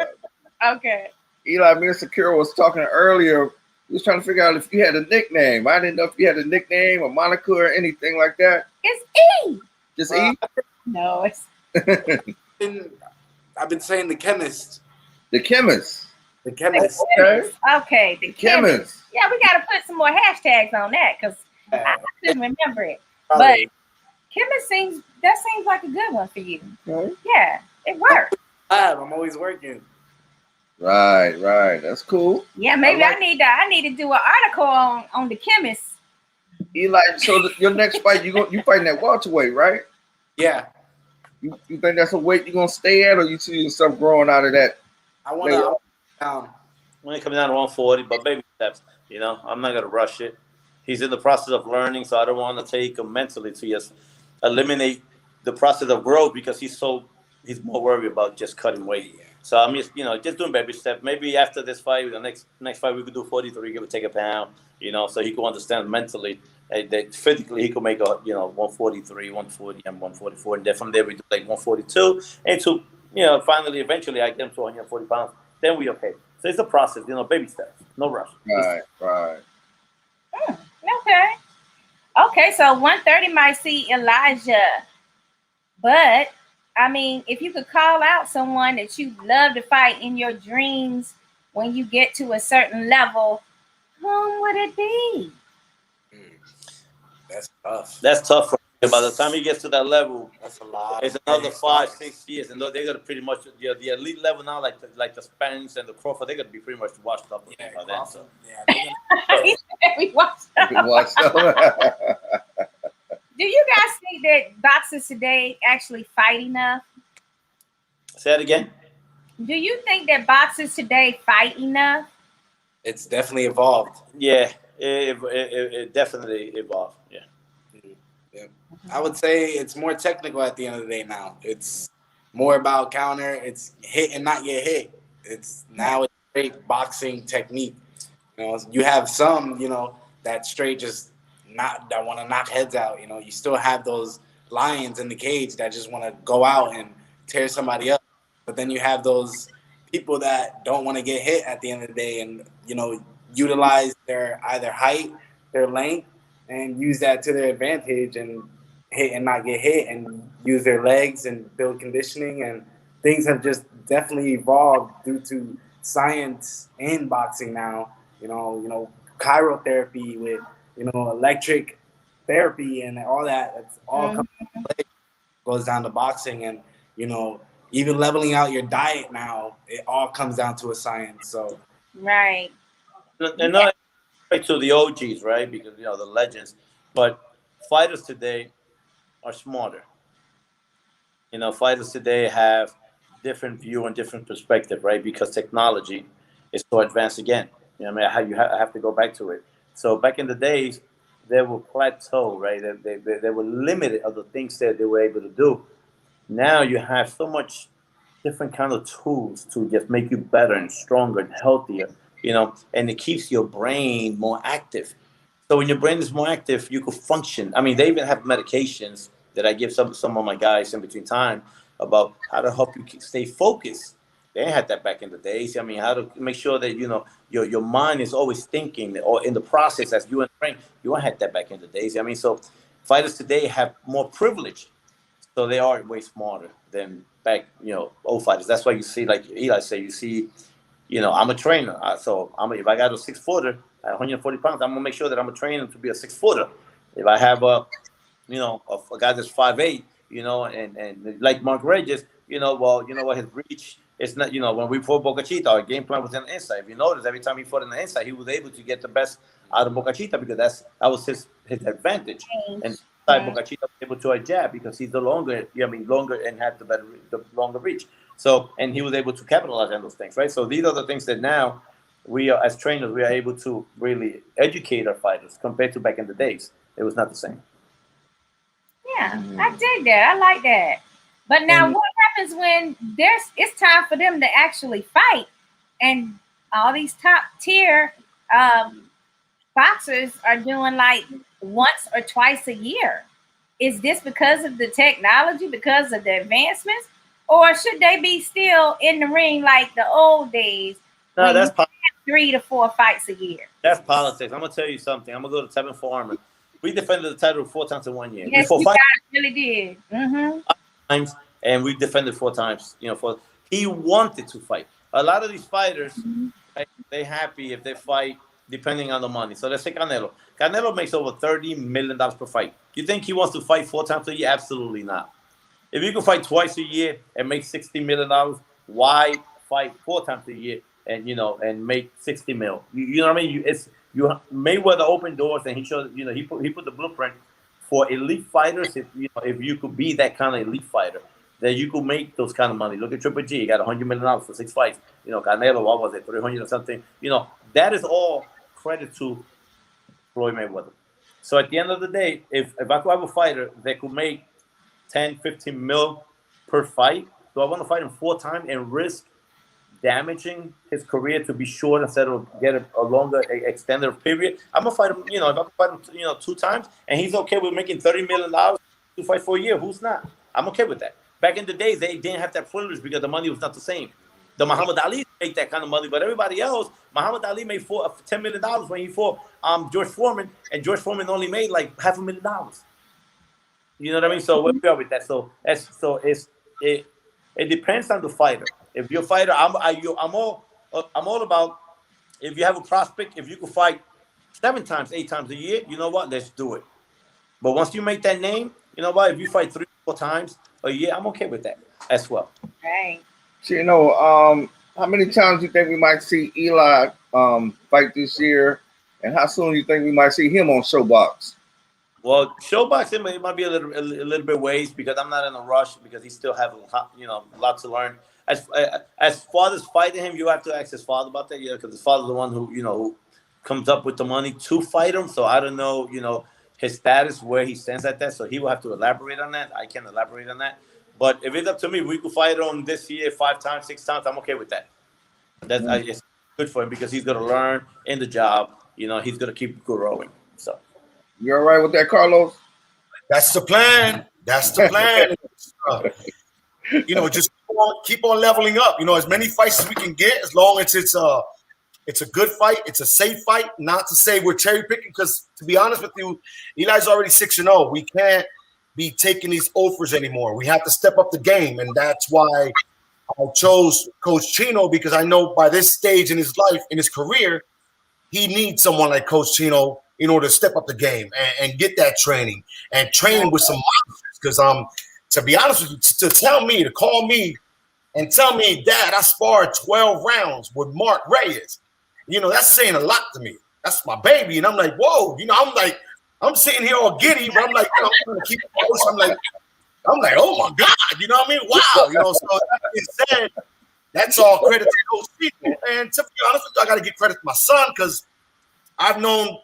Okay. Eli, me and Sakura was talking earlier. We was trying to figure out if you had a nickname. I didn't know if you had a nickname, a moniker, or anything like that. It's E. Just E? No, it's. I've been saying the chemist. The chemist. The chemist. Okay, the chemist. Yeah, we got to put some more hashtags on that because I couldn't remember it. But chemist seems like a good one for you. Okay. Yeah, it works. I'm always working. Right. That's cool. Yeah, maybe I need to do an article on the chemist. Eli, so your next fight, you fighting at welterweight, right? Yeah. You think that's a weight you're gonna stay at, or you see yourself growing out of that? I want to down. When it comes down to 140, but baby steps. I'm not gonna rush it. He's in the process of learning, so I don't want to take him mentally to just eliminate the process of growth because he's more worried about just cutting weight. So I'm just just doing baby steps. Maybe after this fight, the next fight we could do 43, give or take a pound. So he can understand mentally that physically he could make a 143, 140, and 144, and then from there we do like 142, and to finally eventually I get him to 140 pounds. Then we okay. So it's a process, baby steps, no rush. Right. Okay. So 130 might see Elijah, but I mean, if you could call out someone that you'd love to fight in your dreams when you get to a certain level, whom would it be? That's tough. That's tough. By the time he gets to that level, that's a lot. It's another 5-6 years, and they're gonna pretty much the elite level now, like the Spence and the Crawford, they're gonna be pretty much washed up. Yeah, by then, so. We watched up. Do you guys think that boxers today actually fight enough? Say that again. Do you think that boxers today fight enough? It's definitely evolved. Yeah, it definitely evolved. Yeah. Yeah. I would say it's more technical at the end of the day now. It's more about counter. It's hit and not get hit. It's straight boxing technique. You have some, that straight just that want to knock heads out. You still have those lions in the cage that just want to go out and tear somebody up. But then you have those people that don't want to get hit at the end of the day and, utilize their either height, their length, and use that to their advantage and hit and not get hit and use their legs and build conditioning. And things have just definitely evolved due to science in boxing now. Chirotherapy with, electric therapy and all that. It's all goes down to boxing, and even leveling out your diet now, it all comes down to a science. So right. And not to the OGs, right? Because the legends, but fighters today are smarter. Fighters today have different view and different perspective, right? Because technology is so advanced again. I have to go back to it. So back in the days, they were plateau, right? They were limited of the things that they were able to do. Now you have so much different kind of tools to just make you better and stronger and healthier, and it keeps your brain more active. So when your brain is more active, you can function. I mean, they even have medications that I give some of my guys in between time about how to help you stay focused. They ain't had that back in the days. I mean, how to make sure that your mind is always thinking or in the process as you in the brain. You ain't had that back in the days. I mean, so fighters today have more privilege, so they are way smarter than back, old fighters. That's why you see, like Eli said, you see, I'm a trainer. So if I got a 6-footer at 140 pounds, I'm gonna make sure that I'm a trainer to be a 6-footer. If I have a guy that's 5'8", and like Mark Regis, his reach is not, when we fought Boca Chita, our game plan was on the inside. If you notice, every time he fought on the inside, he was able to get the best out of Boca Chita because that was his advantage. And Boca Chita was able to jab because he's longer and had the longer reach. So, and he was able to capitalize on those things, right? So these are the things that now we are, as trainers, we are able to really educate our fighters compared to back in the days. It was not the same. Yeah, I dig that. I like that. But now, what happens when it's time for them to actually fight, and all these top tier boxers are doing like once or twice a year? Is this because of the technology, because of the advancements, or should they be still in the ring like the old days? No, that's 3 to 4 fights a year. That's politics. I'm gonna tell you something. I'm gonna go to Tevin Foreman. We defended the title 4 times in 1 year. Yes, you guys really did. Times, and we defended 4 times. He wanted to fight. A lot of these fighters, right, they happy if they fight depending on the money. So let's say Canelo. Canelo makes over $30 million per fight. You think he wants to fight 4 times a year? Absolutely not. If you can fight twice a year and make $60 million, why fight 4 times a year and make 60 mil? You know what I mean? Mayweather opened doors, and he showed, he put the blueprint for elite fighters. If you could be that kind of elite fighter, that you could make those kind of money. Look at Triple G. He got $100 million for 6 fights. Canelo, what was it, 300 or something? That is all credit to Floyd Mayweather. So at the end of the day, if I could have a fighter that could make 10, 15 mil per fight, do I want to fight him 4 times and risk damaging his career to be short instead of get a longer extended period? I'm gonna fight him. If I can fight him, 2 times, and he's okay with making $30 million to fight for a year, who's not? I'm okay with that. Back in the days, they didn't have that privilege because the money was not the same. The Muhammad Ali made that kind of money, but everybody else, Muhammad Ali made $10 million when he fought George Foreman, and George Foreman only made like $500,000. You know what I mean? So where we are with that. It depends on the fighter. If you're a fighter, I'm all about, if you have a prospect, if you can fight 7 times, 8 times a year, you know what? Let's do it. But once you make that name, you know what? If you fight 3 or 4 times a year, I'm okay with that as well. Right. So, how many times do you think we might see Eli fight this year, and how soon do you think we might see him on Showbox? Well, Showbox, it might be a little bit ways because I'm not in a rush because he still has a lot to learn. As father's fighting him, you have to ask his father about that, because his father's the one who comes up with the money to fight him. So I don't know, his status, where he stands at that. So he will have to elaborate on that. I can't elaborate on that. But if it's up to me, we could fight him this year 5 times, 6 times. I'm okay with that. It's good for him because he's gonna learn in the job. He's gonna keep growing. So you all right with that, Carlos? That's the plan. That's the plan. Just keep on leveling up. As many fights as we can get, as long as it's a good fight, it's a safe fight. Not to say we're cherry picking, because to be honest with you, Eli's already 6-0. We can't be taking these offers anymore. We have to step up the game, and that's why I chose Coach Chino, because I know by this stage in his life, in his career, he needs someone like Coach Chino in order to step up the game and get that training and train with some monsters. Because to be honest with you, to call me and tell me, Dad, I sparred 12 rounds with Mark Reyes, that's saying a lot to me. That's my baby. And I'm like, whoa, I'm sitting here all giddy, but I'm like, I'm trying to keep it close. I'm like, oh my God, you know what I mean? Wow, so that being said, that's all credit to those people. And to be honest with you, I got to give credit to my son because I've known,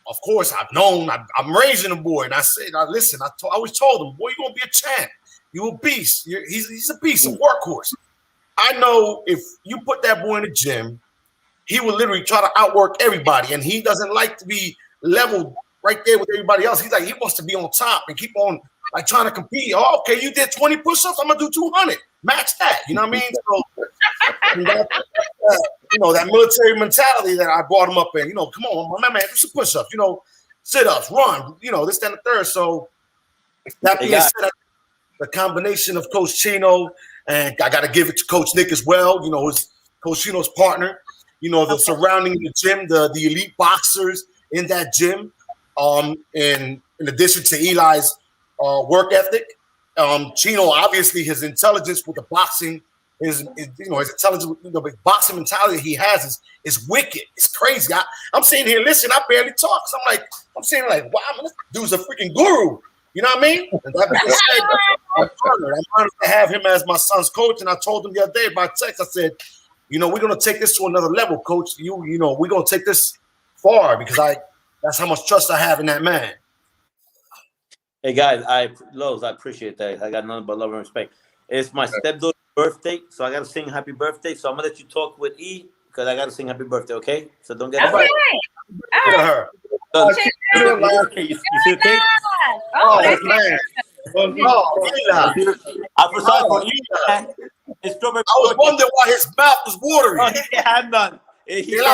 of course I'm raising a boy. And I said, listen, I always told him, boy, you're going to be a champ. You're a beast. He's a beast, a workhorse. I know if you put that boy in the gym, he will literally try to outwork everybody. And he doesn't like to be leveled right there with everybody else. He wants to be on top and keep on trying to compete. Oh, okay, you did 20 push-ups, I'm gonna do 200. Match that. You know what I mean? So that military mentality that I brought him up in. Come on, my man, do some push-ups. Sit-ups, run. This, that, and the third. So that being said, the combination of Coach Chino and I got to give it to Coach Nick as well. His Coach Chino's partner. The surrounding the gym, the elite boxers in that gym. In addition to Eli's work ethic, Chino obviously his intelligence with the boxing his intelligence, the boxing mentality he has is wicked. It's crazy. I'm sitting here listening. I barely talk because I'm saying like, wow, this dude's a freaking guru. You know what I mean? And that being said, I'm honored to have him as my son's coach. And I told him the other day by text, I said, we're going to take this to another level, coach. We're going to take this far because that's how much trust I have in that man. Hey guys, Lowe's, I appreciate that. I got nothing but love and respect. It's my stepdaughter's birthday, so I got to sing happy birthday. So I'm gonna let you talk with E because I got to sing happy birthday. Okay? So don't get okay. Her. You see the cake? Oh, that's man. I was sorry for Eli. I was wondering why his mouth was watering. Oh, he can't have none. He's serious.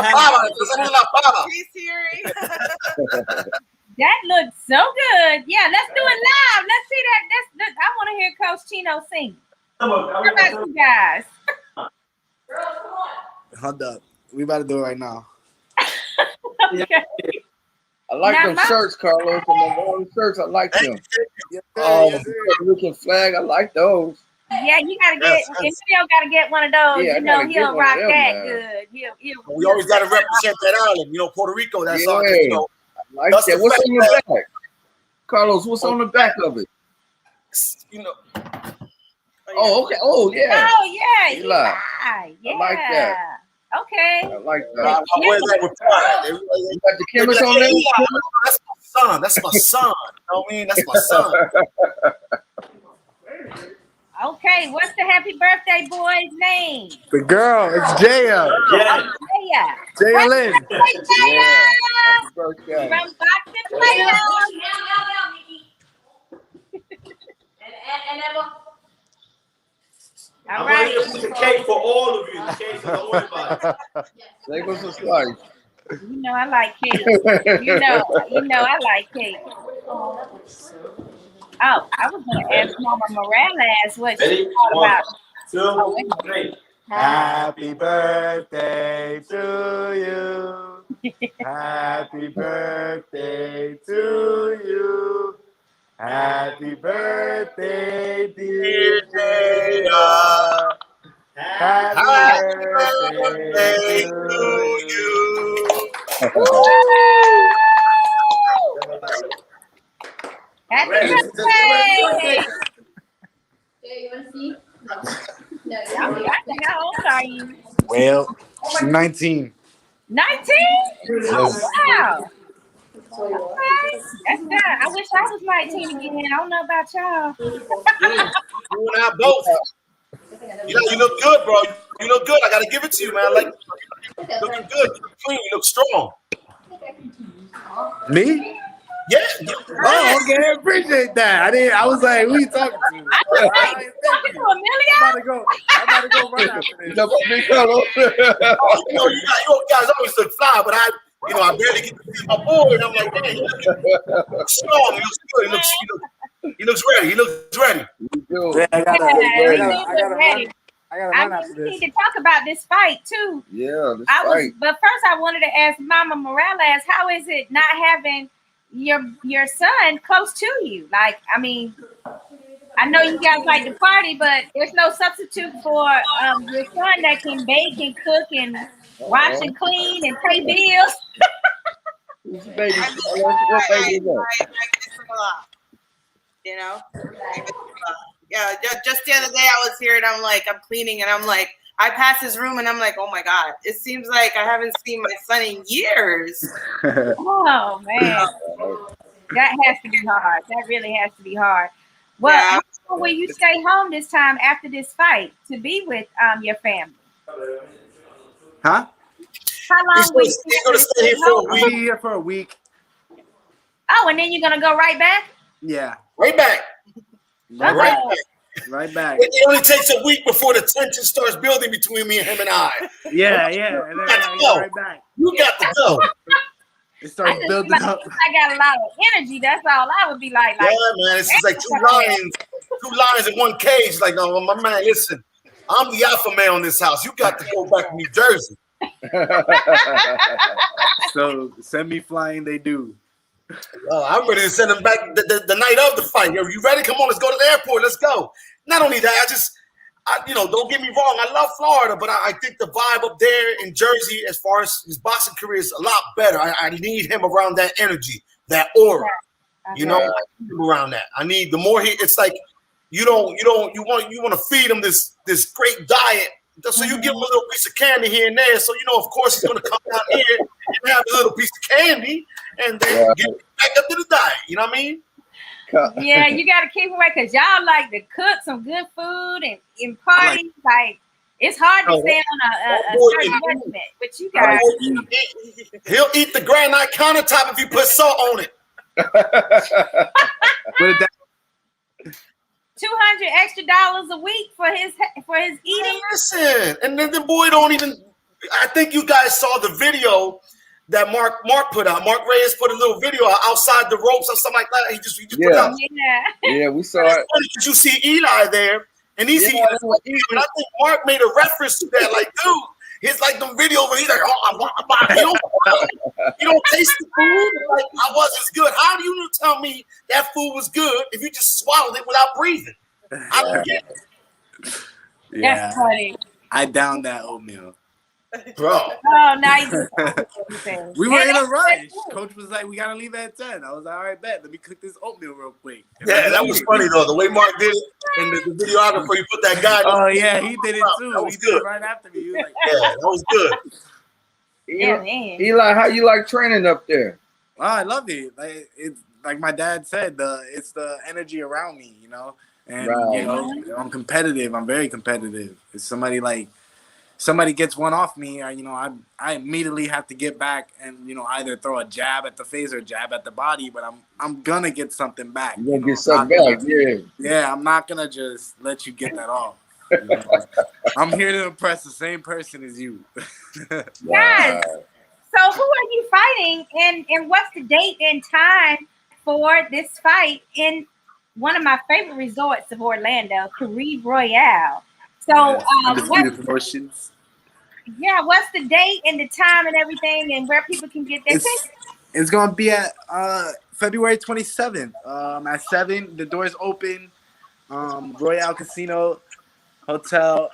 That looks so good. Yeah, let's do it live. Let's see that. I want to hear Coach Chino sing. How about you guys? Girls, come on. Hold up. We about to do it right now. Okay. I like them shirts, Carlos. And the long shirts, I like them. Looking flag, I like those. Yeah, you gotta get. Emilio gotta get one of those. Yeah, he'll rock that good. We always gotta represent that island. Puerto Rico. That's our. Like that. What's on the back? Carlos, what's on the back of it? Oh, okay. Oh, yeah. Oh, yeah. Eli. Yeah. I like that. Okay. I like that. I wear that with pride. You got the cameras on there? That's my son. That's my son. You know what I mean? That's my son. Okay, what's the happy birthday boy's name? The girl, it's Jaya. Jaya Lynn. Jaya. From Boxing PlayHouse. And Emma. All right. I'm going to put the cake for all of you. The cake for everybody. Save us a slice. I like cake. I like cake. Oh, I was going to ask Mama Morales what she thought about. 1, 2, 3. Happy birthday to you. Happy birthday to you. Happy birthday, dear Jada. Happy birthday to you. Happy birthday! You want to see? No. How old are you? Well, she's 19. 19? Oh, wow. Okay. That's good. I wish I was 19 again. I don't know about y'all. You and I both. You look good, bro. You look good. I got to give it to you, man. You looking good. You look clean. You look strong. Me? Yeah. Oh, okay. I appreciate that. I was like, who you talking to? Talking to Emilio? I'm about to go run after this. You guys always look fly, but I barely get to see my boy, and I'm like, man, he looks strong. He looks good. He looks ready. He looks ready. Yeah, I gotta I gotta run after we this. need to talk about this fight too. Yeah, this fight. But first I wanted to ask Mama Morales, how is it not having your son close to you? Like, I mean, I know you guys like to party, but there's no substitute for your son that can bake and cook and wash and clean and pay bills. Who's the baby? What baby is that? I miss him a lot. You know? Yeah, just the other day I was here and I'm cleaning and I'm like, I pass his room and I'm like, oh my God, it seems like I haven't seen my son in years. Oh man, that has to be hard. That really has to be hard. Well, Yeah. how long will you stay home this time after this fight to be with your family? Huh? How long will you He's gonna stay here for a I'll week. be here for a week. Oh, and then you're gonna go right back? Yeah. Right back. Right Okay. back. Right back. It only takes a week before the tension starts building between me and him and I. Yeah. And then I go right back. You got to go. It starts building up. I got a lot of energy. That's all I would be like. Yeah, man. It's just like two lions in one cage. Like, no, my man, listen, I'm the alpha male in this house. You got to go back to New Jersey. So send me flying. They do. I'm ready to send him back the night of the fight. Yo, you ready? Come on, let's go to the airport. Let's go. Not only that, don't get me wrong. I love Florida, but I think the vibe up there in Jersey, as far as his boxing career, is a lot better. I need him around that energy, that aura. You know, I need him around that. I need the more it's like you want to feed him this great diet. So you give him a little piece of candy here and there. So, of course, he's going to come down here and have a little piece of candy and then get back up to the diet. You know what I mean? Yeah, you got to keep him away because y'all like to cook some good food and parties. Like, it's hard to stay on a certain regimen, but you guys. He'll eat the granite countertop if you put salt on it. $200 extra a week for his eating. Listen, and then the boy don't even. I think you guys saw the video that Mark put out. Mark Reyes put a little video outside the ropes or something like that. He just put out. Yeah, we saw it. Did you see Eli there? And he's eating. And I think Mark made a reference to that. Like, dude, it's like the video where he's like, you don't taste the food. Like, I wasn't good. How do you tell me that food was good if you just swallowed it without breathing? I don't get it. Yeah. That's funny. I downed that oatmeal. Bro. Oh, nice. We were in a rush. Coach was like, we got to leave at 10. I was like, all right, bet. Let me cook this oatmeal real quick. Yeah, that was funny, though. The way Mark did it and the videographer, you put that guy. Oh, yeah, he did it, too. That was He did good. it right after me. He was like, Yeah, that was good. Eli, how you like training up there? oh, I love it. Like, it's like my dad said, it's the energy around me, And, Right. I'm competitive. I'm very competitive. If somebody gets one off me, I immediately have to get back and either throw a jab at the face or a jab at the body, but I'm gonna get something back. You're gonna get something back, Yeah, I'm not gonna just let you get that off. I'm here to impress the same person as you. Yes. So who are you fighting and what's the date and time for this fight in one of my favorite resorts of Orlando, Caribe Royale? So Promotions. what's the date and the time and everything and where people can get their tickets? It's gonna be at February 27th. At 7, the doors open. Royale Casino Hotel.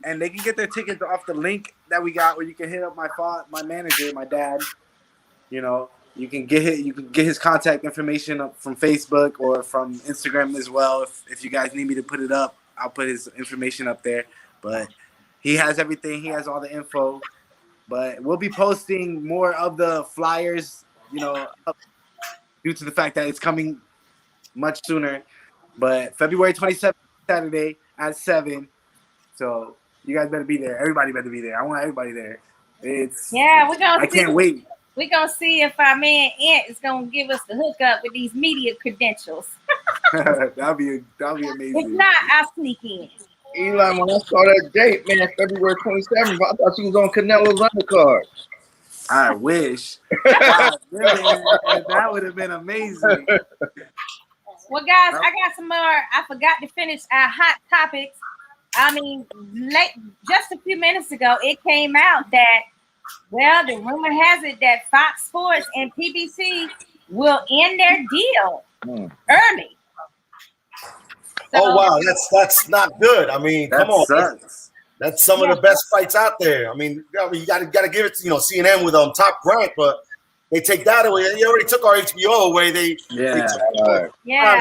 And they can get their tickets off the link that we got, where you can hit up my manager, my dad. You can get his contact information up from Facebook or from Instagram as well. If you guys need me to put it up, I'll put his information up there. But he has everything. He has all the info. But we'll be posting more of the flyers, up due to the fact that it's coming much sooner. But February 27th, Saturday at 7. So you guys better be there. Everybody better be there. I want everybody there. We're gonna. I can't wait. We're gonna see if our man Ant is gonna give us the hookup with these media credentials. That'll be amazing. If not, I'll sneak in. Eli, when I saw that date, man, February 27th, I thought she was on Canelo's undercard. I wish. That would have been amazing. Well, guys, I got some more. I forgot to finish our hot topics. I mean, just a few minutes ago, it came out that, well, the rumor has it that Fox Sports and PBC will end their deal early. So, Oh wow, that's not good. I mean, come on, sucks. that's some of the best fights out there. I mean, you got to give it to CNN with Top Rank, but they take that away. They already took our HBO away. They took yeah,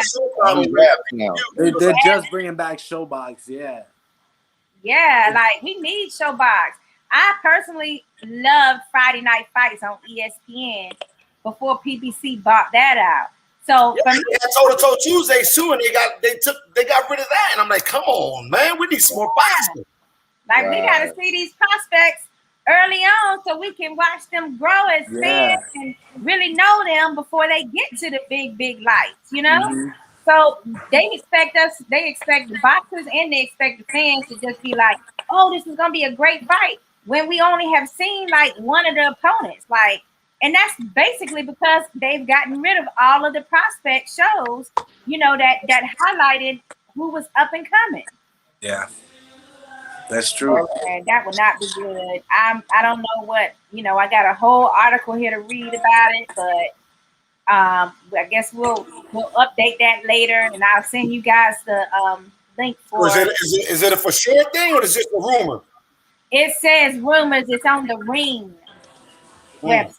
they're just bringing back Showbox. Yeah, like we need Showbox. I personally love Friday Night Fights on ESPN before PBC bought that out. So they had Toe-to-Toe Tuesdays too, and they got rid of that. And I'm like, come on, man, we need some more boxing. Like we got to see these prospects early on so we can watch them grow as fans and really know them before they get to the big lights, you know? So they expect the boxers and they expect the fans to just be like, oh, this is going to be a great fight when we only have seen like one of the opponents. Like, and that's basically because they've gotten rid of all of the prospect shows, you know, that highlighted who was up and coming. Yeah. That's true. And that would not be good. I don't know what, you know, I got a whole article here to read about it, but I guess we'll update that later, and I'll send you guys the link for it. Is it a for sure thing, or is it a rumor? It says rumors. It's on the Ring website.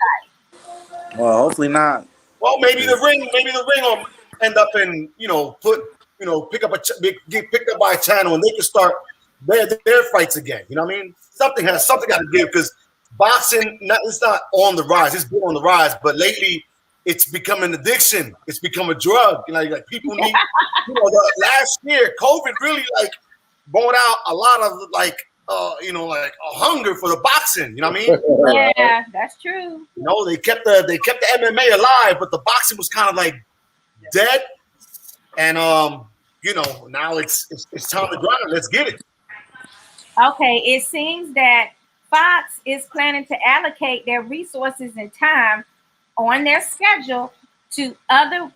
Well, hopefully not. Well, maybe the ring will end up in get picked up by a channel, and they can start their fights again. You know what I mean? Something got to give, because boxing it's not on the rise. It's been on the rise, but lately it's become an addiction. It's become a drug. You know, like people need. Last year, COVID really brought out a lot of a hunger for the boxing. You know what I mean? Yeah, that's true. They kept the MMA alive, but the boxing was kind of dead. And now it's time to grind. Let's get it. Okay, it seems that Fox is planning to allocate their resources and time on their schedule to other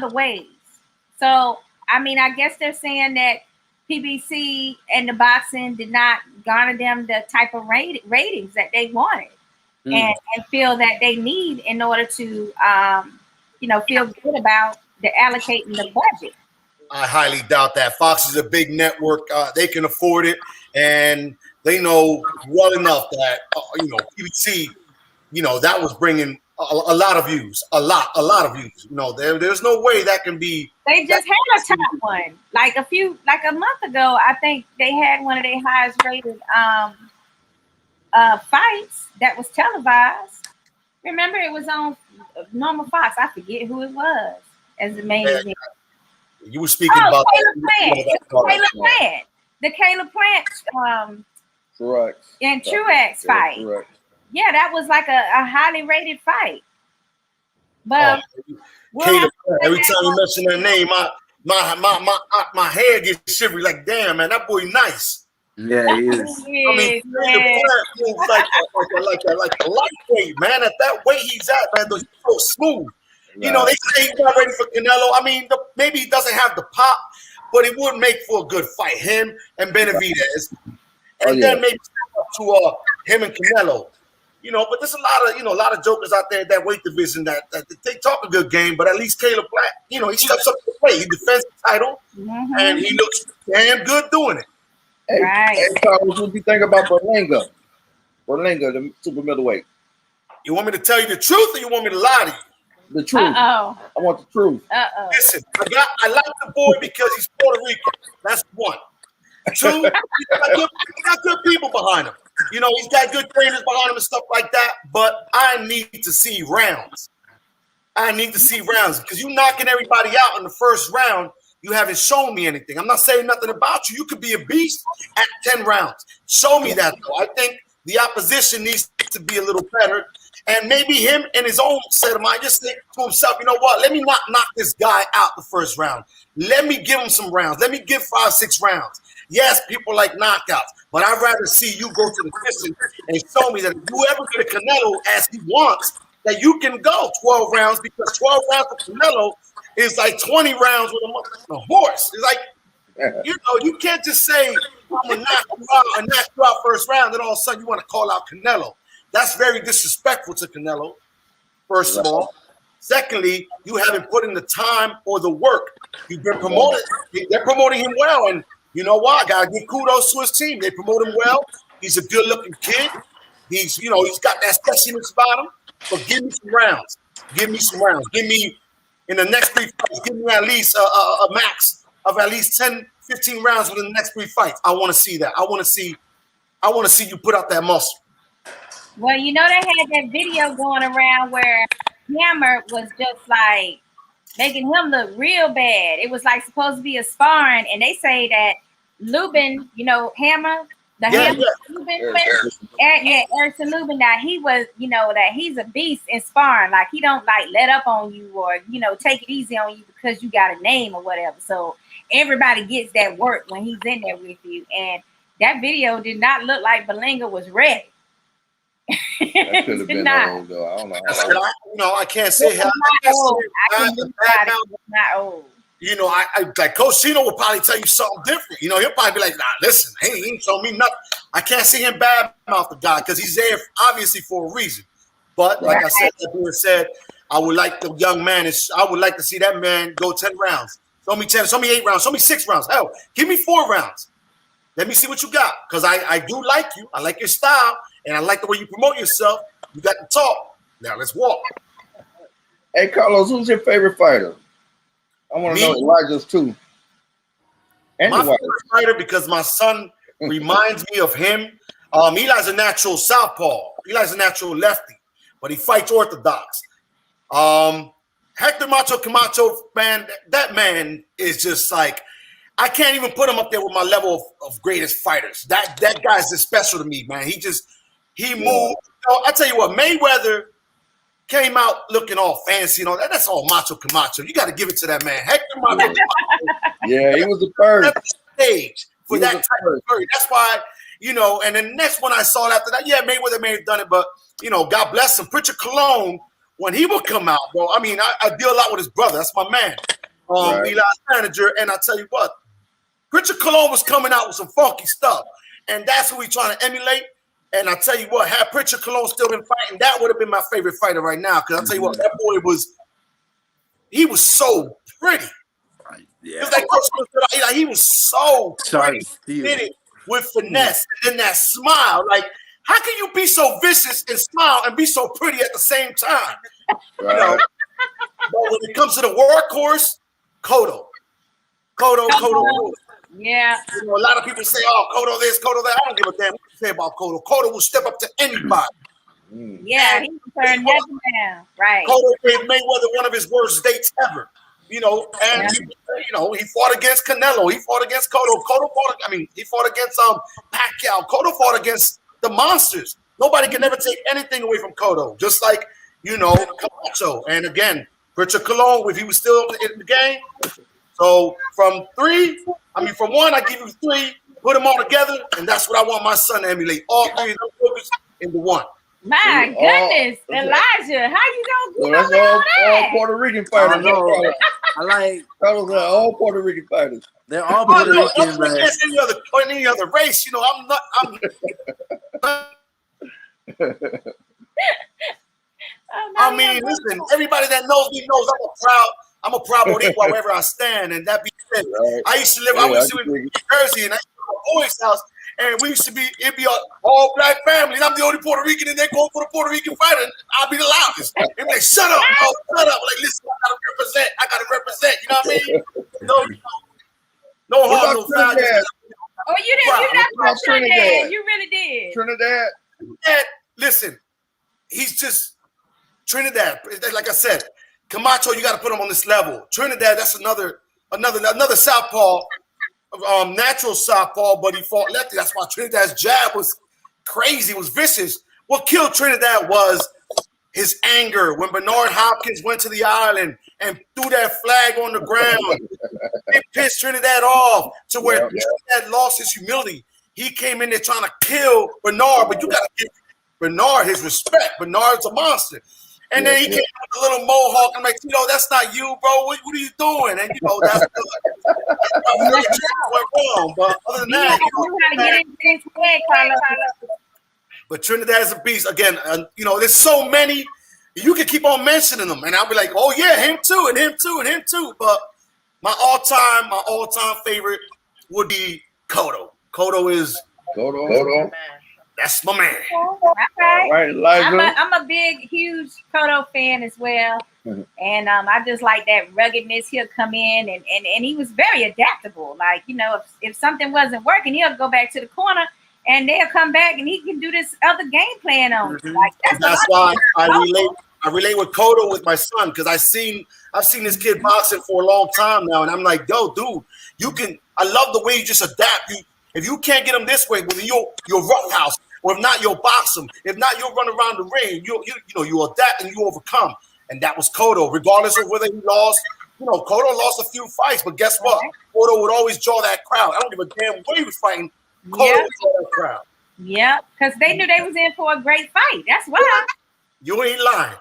ways. So, I mean, I guess they're saying that PBC and the boxing did not garner them the type of ratings that they wanted and feel that they need in order to, feel good about the allocating the budget. I highly doubt that. Fox is a big network. They can afford it, and they know well enough that, PBC, that was bringing a lot of views, a lot of views. There's no way that can be. They just had a top one a month ago. I think they had one of their highest rated fights that was televised. Remember, it was on normal Fox. I forget who it was as the main event. You were speaking about the Caleb Plant and Truex fight. Yeah, that was like a highly rated fight. But Caleb, every time you mention that name, my hair gets shivery. Like, damn, man, that boy nice. Yeah, he is. I mean, like a lightweight, man. At that weight he's at, man, he's so smooth. Right. They say he's not ready for Canelo. I mean, maybe he doesn't have the pop, but it would make for a good fight. Him and Benavidez, and then maybe to him and Canelo. But there's a lot of jokers out there in that weight division that they talk a good game, but at least Caleb Black, he steps up to the plate. He defends the title, and he looks damn good doing it. Hey, Carlos, what do you think about Berlanga, the super middleweight? You want me to tell you the truth, or you want me to lie to you? The truth. I want the truth. Listen, I like the boy because he's Puerto Rican. That's one. Two, he got good people behind him. He's got good trainers behind him and stuff like that. But I need to see rounds. Because you knocking everybody out in the first round, you haven't shown me anything. I'm not saying nothing about you. You could be a beast at 10 rounds. Show me that, though. I think the opposition needs to be a little better. And maybe him in his own set of mind just think to himself, you know what? Let me not knock this guy out the first round. Let me give him some rounds. Let me give 5-6 rounds. Yes, people like knockouts, but I'd rather see you go to the distance and show me that if you ever get a Canelo as he wants, that you can go 12 rounds, because 12 rounds for Canelo is like 20 rounds with a horse. It's like, you can't just say I'm gonna knock you out and knock you out first round, then all of a sudden you want to call out Canelo. That's very disrespectful to Canelo, first of all. Secondly, you haven't put in the time or the work. You've been promoted. They're promoting him well, and you know what? I gotta give kudos to his team. They promote him well. He's a good-looking kid. He's got that sexiness about him. But give me some rounds. Give me some rounds. Give me, in the next 3 fights, give me at least a max of at least 10, 15 rounds within the next 3 fights. I want to see that. I want to see you put out that muscle. Well, you know, they had that video going around where Hammer was just like making him look real bad. It was like supposed to be a sparring, and they say that Lubin, you know, Hammer, Lubin, Erickson Lubin, that he was, you know, that he's a beast in sparring. Like he don't like let up on you or, you know, take it easy on you because you got a name or whatever. So everybody gets that work when he's in there with you. And that video did not look like Belinga was ready. That could have been old, though. I don't know. I can't say how. Not old. You know, I like Coach Chino will probably tell you something different. You know, he'll probably be like, "Nah, listen, he ain't showing me nothing." I can't see him badmouth the guy because he's there obviously for a reason. But like I said, that being said, I would like the young man. I would like to see that man go 10 rounds. Show me 10. Show me 8 rounds. Show me 6 rounds. Hell, give me 4 rounds. Let me see what you got because I do like you. I like your style. And I like the way you promote yourself. You got to talk. Now let's walk. Hey, Carlos, who's your favorite fighter? I want to know Elijah's too. And my favorite fighter because my son reminds me of him. Eli's a natural southpaw. Eli's a natural lefty, but he fights orthodox. Hector Macho Camacho, man, that man is just like, I can't even put him up there with my level of greatest fighters. That guy's just special to me, man. He moved. I tell you what, Mayweather came out looking all fancy, that's all Macho Camacho. You got to give it to that man. Hector Macho. Yeah, he was the first. Stage for that type of story. That's why, and the next one I saw after that, Mayweather may have done it, but, God bless him. Pritchard Colon, when he would come out, bro, I mean, I deal a lot with his brother. That's my man. Eli's manager, and I tell you what, Pritchard Colon was coming out with some funky stuff, and that's what we're trying to emulate. And I tell you what, had Pritchard Colon still been fighting, that would have been my favorite fighter right now. Because I tell you what, that boy he was so pretty. Yeah. He was so pretty. He did it with finesse and then that smile. Like, how can you be so vicious and smile and be so pretty at the same time? Right. But when it comes to the workhorse, Cotto. Yeah. A lot of people say, "Oh, Cotto this, Cotto that." I don't give a damn what you say about Cotto. Cotto will step up to anybody. Yeah, he can turn nothing down. Right. Cotto gave Mayweather one of his worst dates ever. He fought against Canelo. He fought against Cotto. He fought against Pacquiao. Cotto fought against the monsters. Nobody can ever take anything away from Cotto. Just like Camacho. And again, Pritchard Colon, if he was still in the game. So from 1, I give you 3, put them all together, and that's what I want my son to emulate. All 3 of them focus into 1. My goodness, Elijah, how you gonna that's all Puerto Rican fighters. I like all Puerto Rican fighters. They're all Puerto Rican, man. Any other race, listen, everybody that knows me knows I'm a proud Boricua wherever I stand, and that being said, I used to live in New Jersey, and I used to go to my boy's house, and it'd be an all black family, and I'm the only Puerto Rican, and they go for the Puerto Rican fighter, and I'll be the loudest. They'd be like, shut up, bro, shut up. Like, listen, I gotta represent, you know what I mean? No harm, no foul. Oh, you not from Trinidad. You really did. Trinidad, listen, he's just Trinidad. Like I said, Camacho, you got to put him on this level. Trinidad, that's another southpaw, natural southpaw, but he fought lefty. That's why Trinidad's jab was crazy, was vicious. What killed Trinidad was his anger when Bernard Hopkins went to the island and threw that flag on the ground. It pissed Trinidad off to where Trinidad lost his humility. He came in there trying to kill Bernard, but you got to give Bernard his respect. Bernard's a monster. And then he came with a little mohawk. I'm like, that's not you, bro. What are you doing? And that's good. Went wrong, but other than that, how to get into his head, Carlos. But Trinidad is a beast. Again, there's so many. You can keep on mentioning them, and I'll be like, oh yeah, him too, and him too, and him too. But my all-time favorite would be Cotto. Cotto. That's my man. All right, Elijah. I'm a big, huge Cotto fan as well. And I just like that ruggedness. He'll come in and he was very adaptable. Like, if something wasn't working, he'll go back to the corner and they'll come back and he can do this other game plan on. Like, that's why I relate with Cotto with my son, because I've seen this kid boxing for a long time now, and I'm like, yo, dude, I love the way you just adapt. If you can't get him this way, with your roughhouse, or if not, you'll box him. If not, you'll run around the ring. You adapt and you overcome. And that was Cotto, regardless of whether he lost. Cotto lost a few fights, but guess what? Cotto would always draw that crowd. I don't give a damn what he was fighting. Cotto would draw that crowd. Yeah, because they knew they was in for a great fight. That's why. You ain't lying.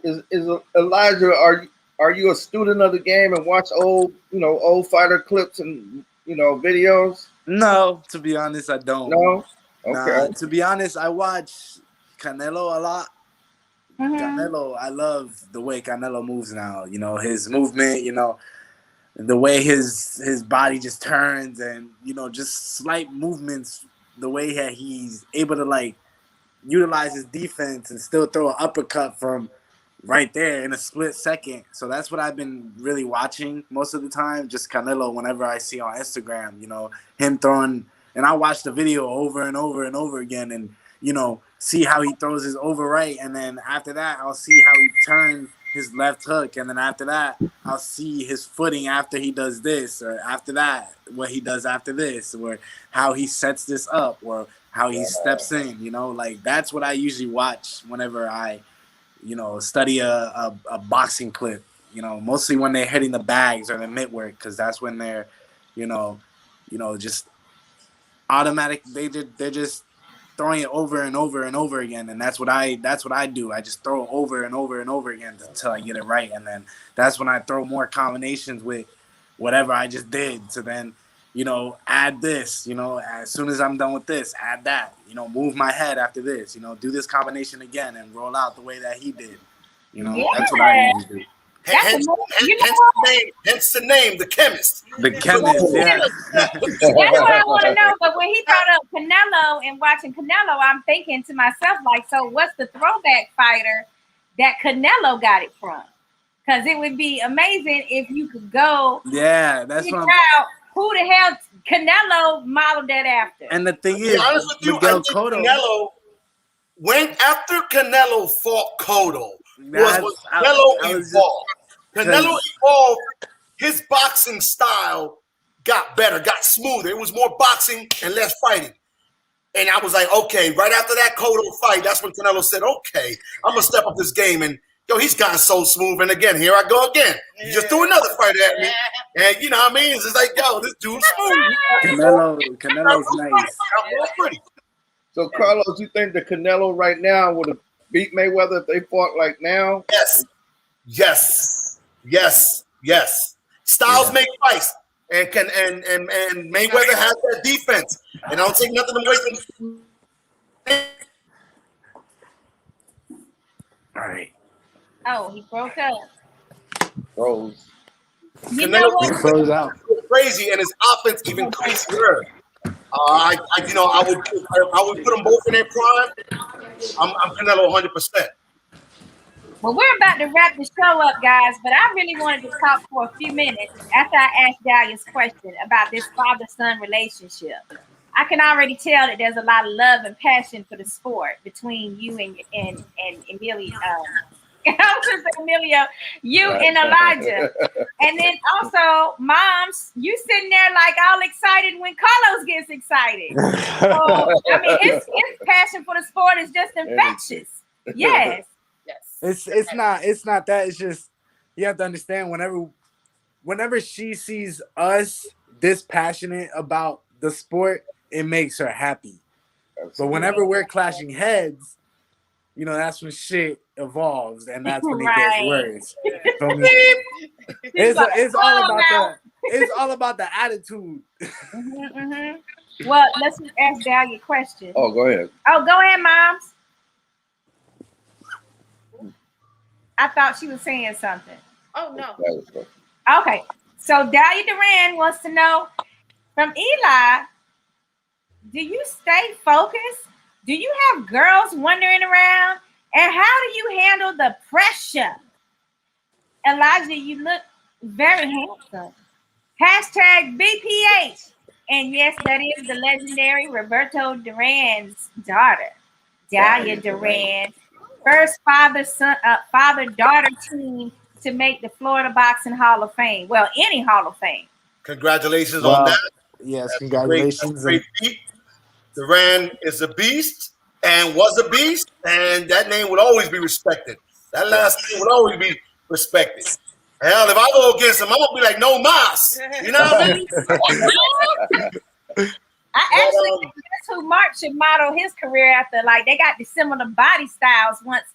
Is Elijah? Are you a student of the game and watch old fighter clips and videos? No, to be honest, I don't. No. Okay. Nah, to be honest, I watch Canelo a lot. Canelo, I love the way Canelo moves now. His movement. The way his body just turns, and just slight movements. The way that he's able to utilize his defense and still throw an uppercut from right there in a split second. So that's what I've been really watching most of the time. Just Canelo, whenever I see on Instagram, him throwing, and I watch the video over and over and over again, and see how he throws his over right, and then after that I'll see how he turns his left hook, and then after that I'll see his footing after he does this, or after that what he does after this, or how he sets this up, or how he steps in. That's what I usually watch whenever I study a boxing clip, mostly when they're hitting the bags or the mitt work, because that's when they're just automatic, they're just throwing it over and over and over again, and that's what I do. I just throw it over and over and over again until I get it right, and then that's when I throw more combinations with whatever I just did to then add this, as soon as I'm done with this, add that, move my head after this, do this combination again and roll out the way that he did. That's what I usually do. Hence the name, the chemist. The chemist, yeah. That's what I want to know. But when he brought up Canelo and watching Canelo, I'm thinking to myself, so what's the throwback fighter that Canelo got it from? Because it would be amazing if you could go. Yeah, that's figure out who the hell Canelo modeled that after. And the thing is, honest with you, I think Canelo went after Canelo fought Cotto. Was when Canelo evolved. Canelo evolved. His boxing style got better, got smoother. It was more boxing and less fighting. And I was like, okay, right after that Cotto fight, that's when Canelo said, okay, I'm going to step up this game. And, he's gotten so smooth. And again, here I go again. He just threw another fight at me. And you know what I mean? It's just like, this dude's smooth. Canelo's nice. Pretty. So, Carlos, you think the Canelo right now would have beat Mayweather if they fought like now? Yes. Styles make fights, and Mayweather has that defense, and I don't take nothing away from. All right. Oh, he broke up. Froze. Canelo froze out. Crazy, and his offense even crazier. I would put them both in their prime. I'm Canelo 100%. Well, we're about to wrap the show up, guys, but I really wanted to talk for a few minutes after I asked Dahlia's question about this father-son relationship. I can already tell that there's a lot of love and passion for the sport between you and Emilio. I was going to say Emilio, you and Elijah. And then also, moms, you sitting there like all excited when Carlos gets excited. So, his passion for the sport is just infectious. Yes. It's not that. It's just, you have to understand, whenever she sees us this passionate about the sport, it makes her happy. So whenever we're clashing heads, you know, that's when shit evolves, and that's when it gets Right. worse. You feel me? It's all about the attitude. Well, let's just ask Dal your question. Oh, go ahead. Oh, go ahead, Moms. I thought she was saying something. Oh no. Okay, so Dahlia Duran wants to know from Eli, do you stay focused? Do you have girls wandering around? And how do you handle the pressure? Elijah, you look very handsome. Hashtag BPH. And yes, that is the legendary Roberto Duran's daughter, Dahlia Duran. First father-daughter team to make the Florida Boxing Hall of Fame. Well, any Hall of Fame. Congratulations on that. Yes, That's congratulations. Great feat. Duran is a beast and was a beast, and that name will always be respected. That last name will always be respected. Hell, if I go against him, I'm gonna be like, no mas. You know what I mean? I actually think that's who Mark should model his career after. Like, they got the similar body styles once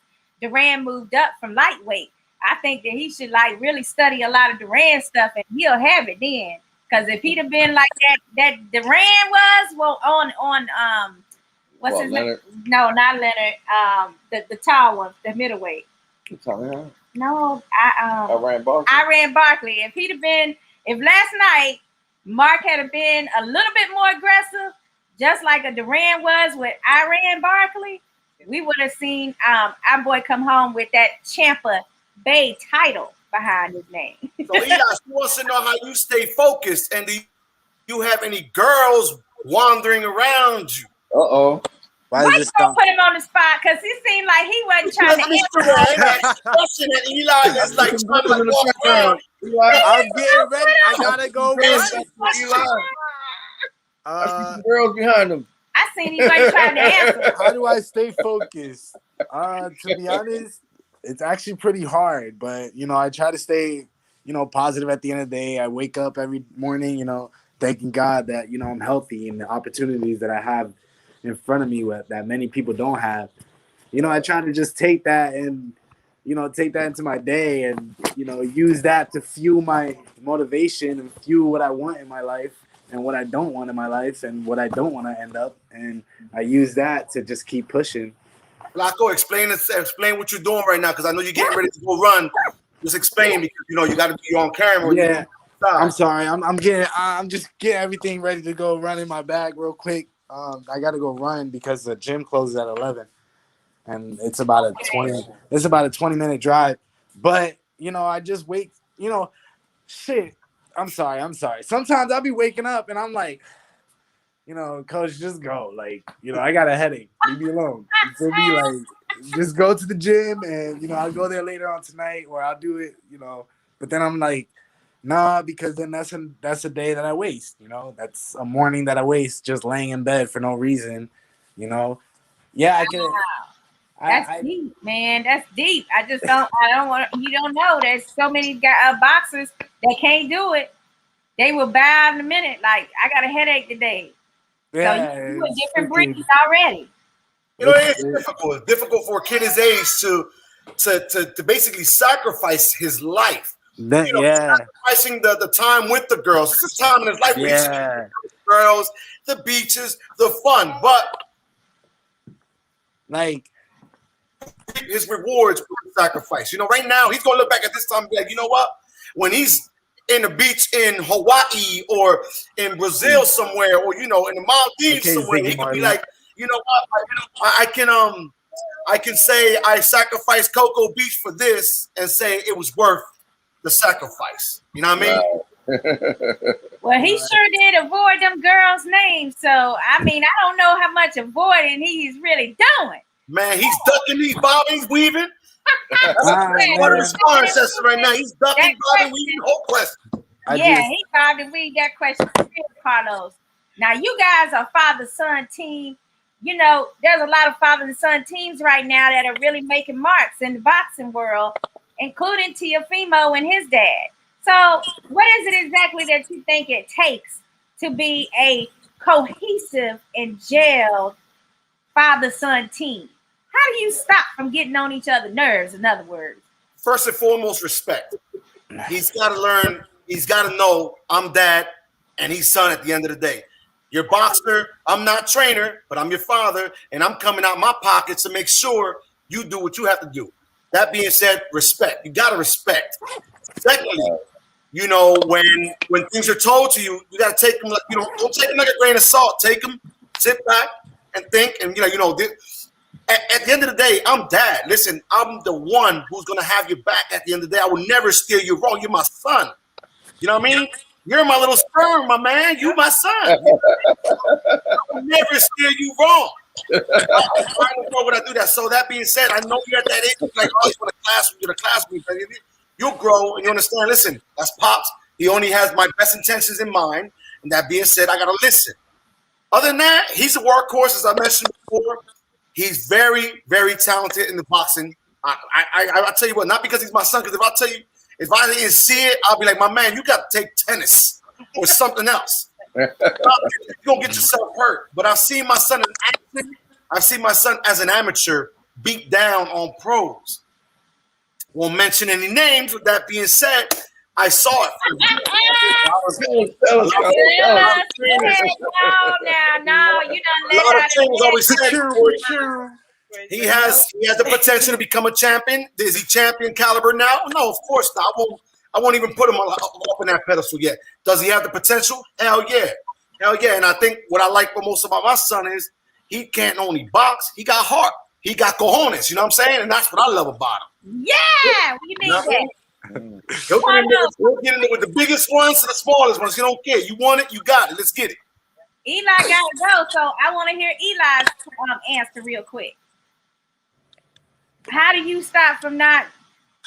Duran moved up from lightweight. I think that he should like really study a lot of Duran stuff, and he'll have it then. Because if he'd have been like that Duran was, well, on what's his name? No, not Leonard. The tall one, the middleweight. No, Iran Barkley. If last night Mark had been a little bit more aggressive, just like a Duran was with Iran Barkley, we would have seen our boy come home with that Champa Bay title behind his name. So Eli, she wants to know how you stay focused, and do you have any girls wandering around you? Why you gonna put him on the spot? Because he seemed like he wasn't trying to answer. Question that Eli is like trying to walk around. I'm getting ready. I gotta go. Girls behind him. I seen he wasn't trying to answer. How do I stay focused? To be honest, it's actually pretty hard, but you know, I try to stay, you know, positive at the end of the day. I wake up every morning, you know, thanking God that, you know, I'm healthy and the opportunities that I have in front of me that many people don't have. You know, I try to just take that and, you know, take that into my day and, you know, use that to fuel my motivation and fuel what I want in my life and what I don't want in my life and what I don't want to end up. And I use that to just keep pushing. Blanco, explain what you're doing right now, because I know you're getting ready to go run. Just explain, because you know you got to be on camera. Yeah, I'm sorry. I'm just getting everything ready to go run in my bag real quick. I got to go run because the gym closes at 11, and it's about a 20-minute drive. But you know, I just wait. You know, shit. I'm sorry. Sometimes I'll be waking up and I'm like, you know, coach, just go. Like, you know, I got a headache. Leave me alone. You feel me? Like, just go to the gym and, you know, I'll go there later on tonight or I'll do it, you know. But then I'm like, nah, because then that's a day that I waste, you know. That's a morning that I waste just laying in bed for no reason, you know. Yeah, I can. That's deep, man. That's deep. I don't want. You don't know. There's so many boxers that can't do it. They will bow in a minute. Like, I got a headache today. Yeah, so you're a different breed already. You know, it's difficult. It's difficult for a kid his age to basically sacrifice his life. Sacrificing the time with the girls. It's a time in his life where he's the girls, the beaches, the fun, but like his rewards for the sacrifice. You know, right now he's gonna look back at this time and be like, you know what? When he's in the beach in Hawaii or in Brazil somewhere, or you know, in the Maldives somewhere, he can be like, you know what? I can say I sacrificed Cocoa Beach for this and say it was worth the sacrifice. You know what I mean? Well, he sure did avoid them girls' names. So I mean, I don't know how much avoiding he's really doing. Man, he's ducking these bobbings, weaving. What are the sparring sessions right now? He's ducking, bobbing, weaving. Whole question. He bobbed and weaved that question for real, Carlos. Now you guys are father-son team. You know, there's a lot of father and son teams right now that are really making marks in the boxing world, including Teofimo and his dad. So what is it exactly that you think it takes to be a cohesive and gelled father-son team? How do you stop from getting on each other's nerves? In other words, First and foremost, respect. He's got to learn. He's got to know I'm dad and he's son at the end of the day. You're boxer. I'm not trainer, but I'm your father, and I'm coming out my pockets to make sure you do what you have to do. That being said, respect. You got to respect. Secondly, you know, when things are told to you, you got to take them like, you know, don't take them like a grain of salt. Take them, sit back, and think. And at the end of the day, I'm dad. Listen, I'm the one who's gonna have your back. At the end of the day, I will never steer you wrong. You're my son. You know what I mean? You're my little sperm, my man. You my son. I will never steer you wrong. I don't know when I do that. So that being said, I know you're at that age, like, oh, you're the classroom. You'll grow and you understand. Listen, that's Pops. He only has my best intentions in mind. And that being said, I gotta listen. Other than that, he's a workhorse, as I mentioned before. He's very, very talented in the boxing. I tell you what, not because he's my son, because if I didn't see it, I'll be like, my man, you got to take tennis or something else. You're going to get yourself hurt. But I've seen my son in action. I've seen my son as an amateur beat down on pros. Won't mention any names. With that being said, I saw it. No, you don't let a lot of out trainers always said True. he has the potential to become a champion. Is he champion caliber now? No, of course not. I won't even put him up in that pedestal yet. Does he have the potential? Hell yeah. And I think what I like most about my son is he can't only box, he got heart. He got cojones, you know what I'm saying? And that's what I love about him. Yeah, we need that. He'll get in there with the biggest ones to the smallest ones. You don't care. You want it, you got it. Let's get it. Eli got to go, so I want to hear Eli's answer real quick. How do you stop from not,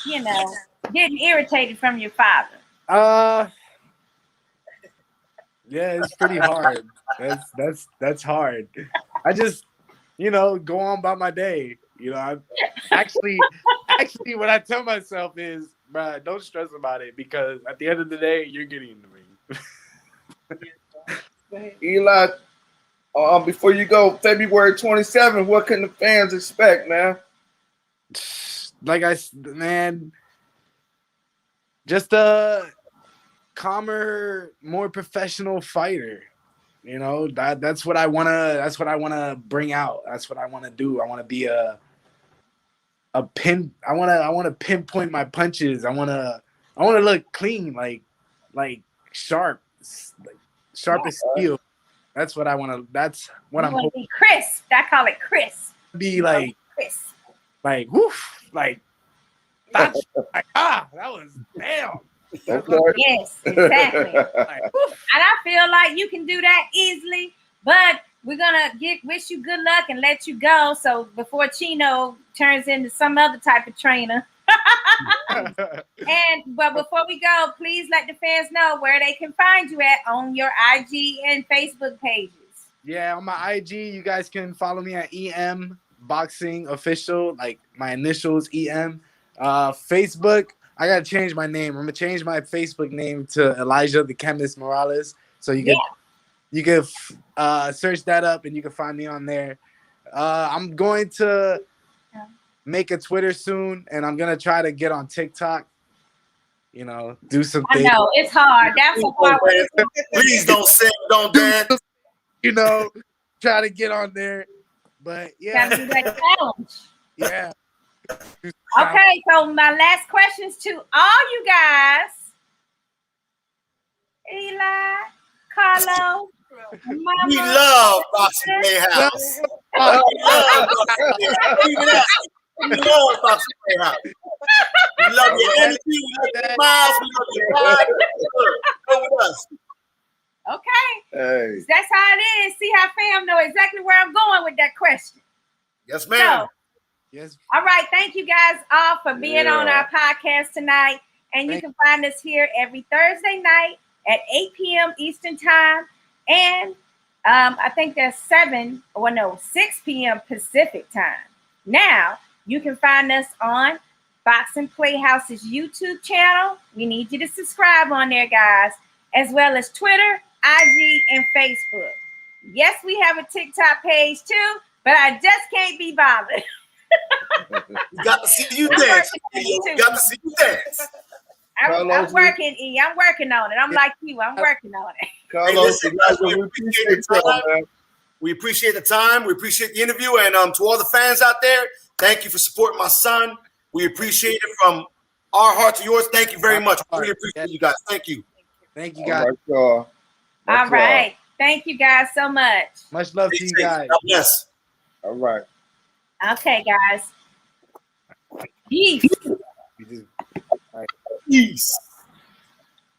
getting irritated from your father? Yeah, it's pretty hard. That's hard. I just, go on about my day. I actually what I tell myself is, bruh, don't stress about it because at the end of the day, you're getting into me. Eli, before you go, February 27th, what can the fans expect, man? Just a calmer, more professional fighter. That's what I wanna bring out. That's what I wanna do. I wanna be I wanna pinpoint my punches. I wanna look clean, like sharp, sharp as steel. That's what I wanna. That's what I'm hoping. Be crisp. I call it crisp. Be like crisp. Like woof, that was damn. Yes, exactly. And I feel like you can do that easily, but we're gonna wish you good luck and let you go. So before Chino turns into some other type of trainer. But before we go, please let the fans know where they can find you at on your IG and Facebook pages. Yeah, on my IG, you guys can follow me at EM Boxing Official, like my initials EM. Facebook, I gotta change my name. I'm gonna change my Facebook name to Elijah the Chemist Morales. So you can search that up and you can find me on there. I'm going to make a Twitter soon, and I'm gonna try to get on TikTok. Do some things. I know it's hard. That's the part. Please don't sing, don't dance. Try to get on there. But yeah, gotta do that challenge. Yeah. Okay, so my last questions to all you guys. Eli, Carlo, Mama. We love Boxing PlayHouse. We love Boxing PlayHouse. We love your energy, we love your smiles, we love your vibe. Go with us. Okay. Hey. That's how it is. See how fam know exactly where I'm going with that question. Yes, ma'am. Yes. All right. Thank you guys all for being on our podcast tonight. And you can find us here every Thursday night at 8 p.m. Eastern Time. And I think that's 6 p.m. Pacific Time. Now, you can find us on Boxing Playhouse's YouTube channel. We need you to subscribe on there, guys, as well as Twitter, IG, and Facebook. Yes, we have a TikTok page too, but I just can't be bothered. We got to see you I'm dance. working on it We too. got to see you dance. I'm Carlos, working, E. I'm working on it. I'm like you. I'm working on it. Carlos, listen, guys, we we appreciate you, man. We appreciate the time. We appreciate the interview. And to all the fans out there, thank you for supporting my son. We appreciate it from our heart to yours. Thank you very much. We really appreciate you guys. Thank you. Thank you, All guys. right, y'all. All right. Thank you guys so much. Much love to you guys. God bless. All right. Okay, guys. Peace. You just- Peace.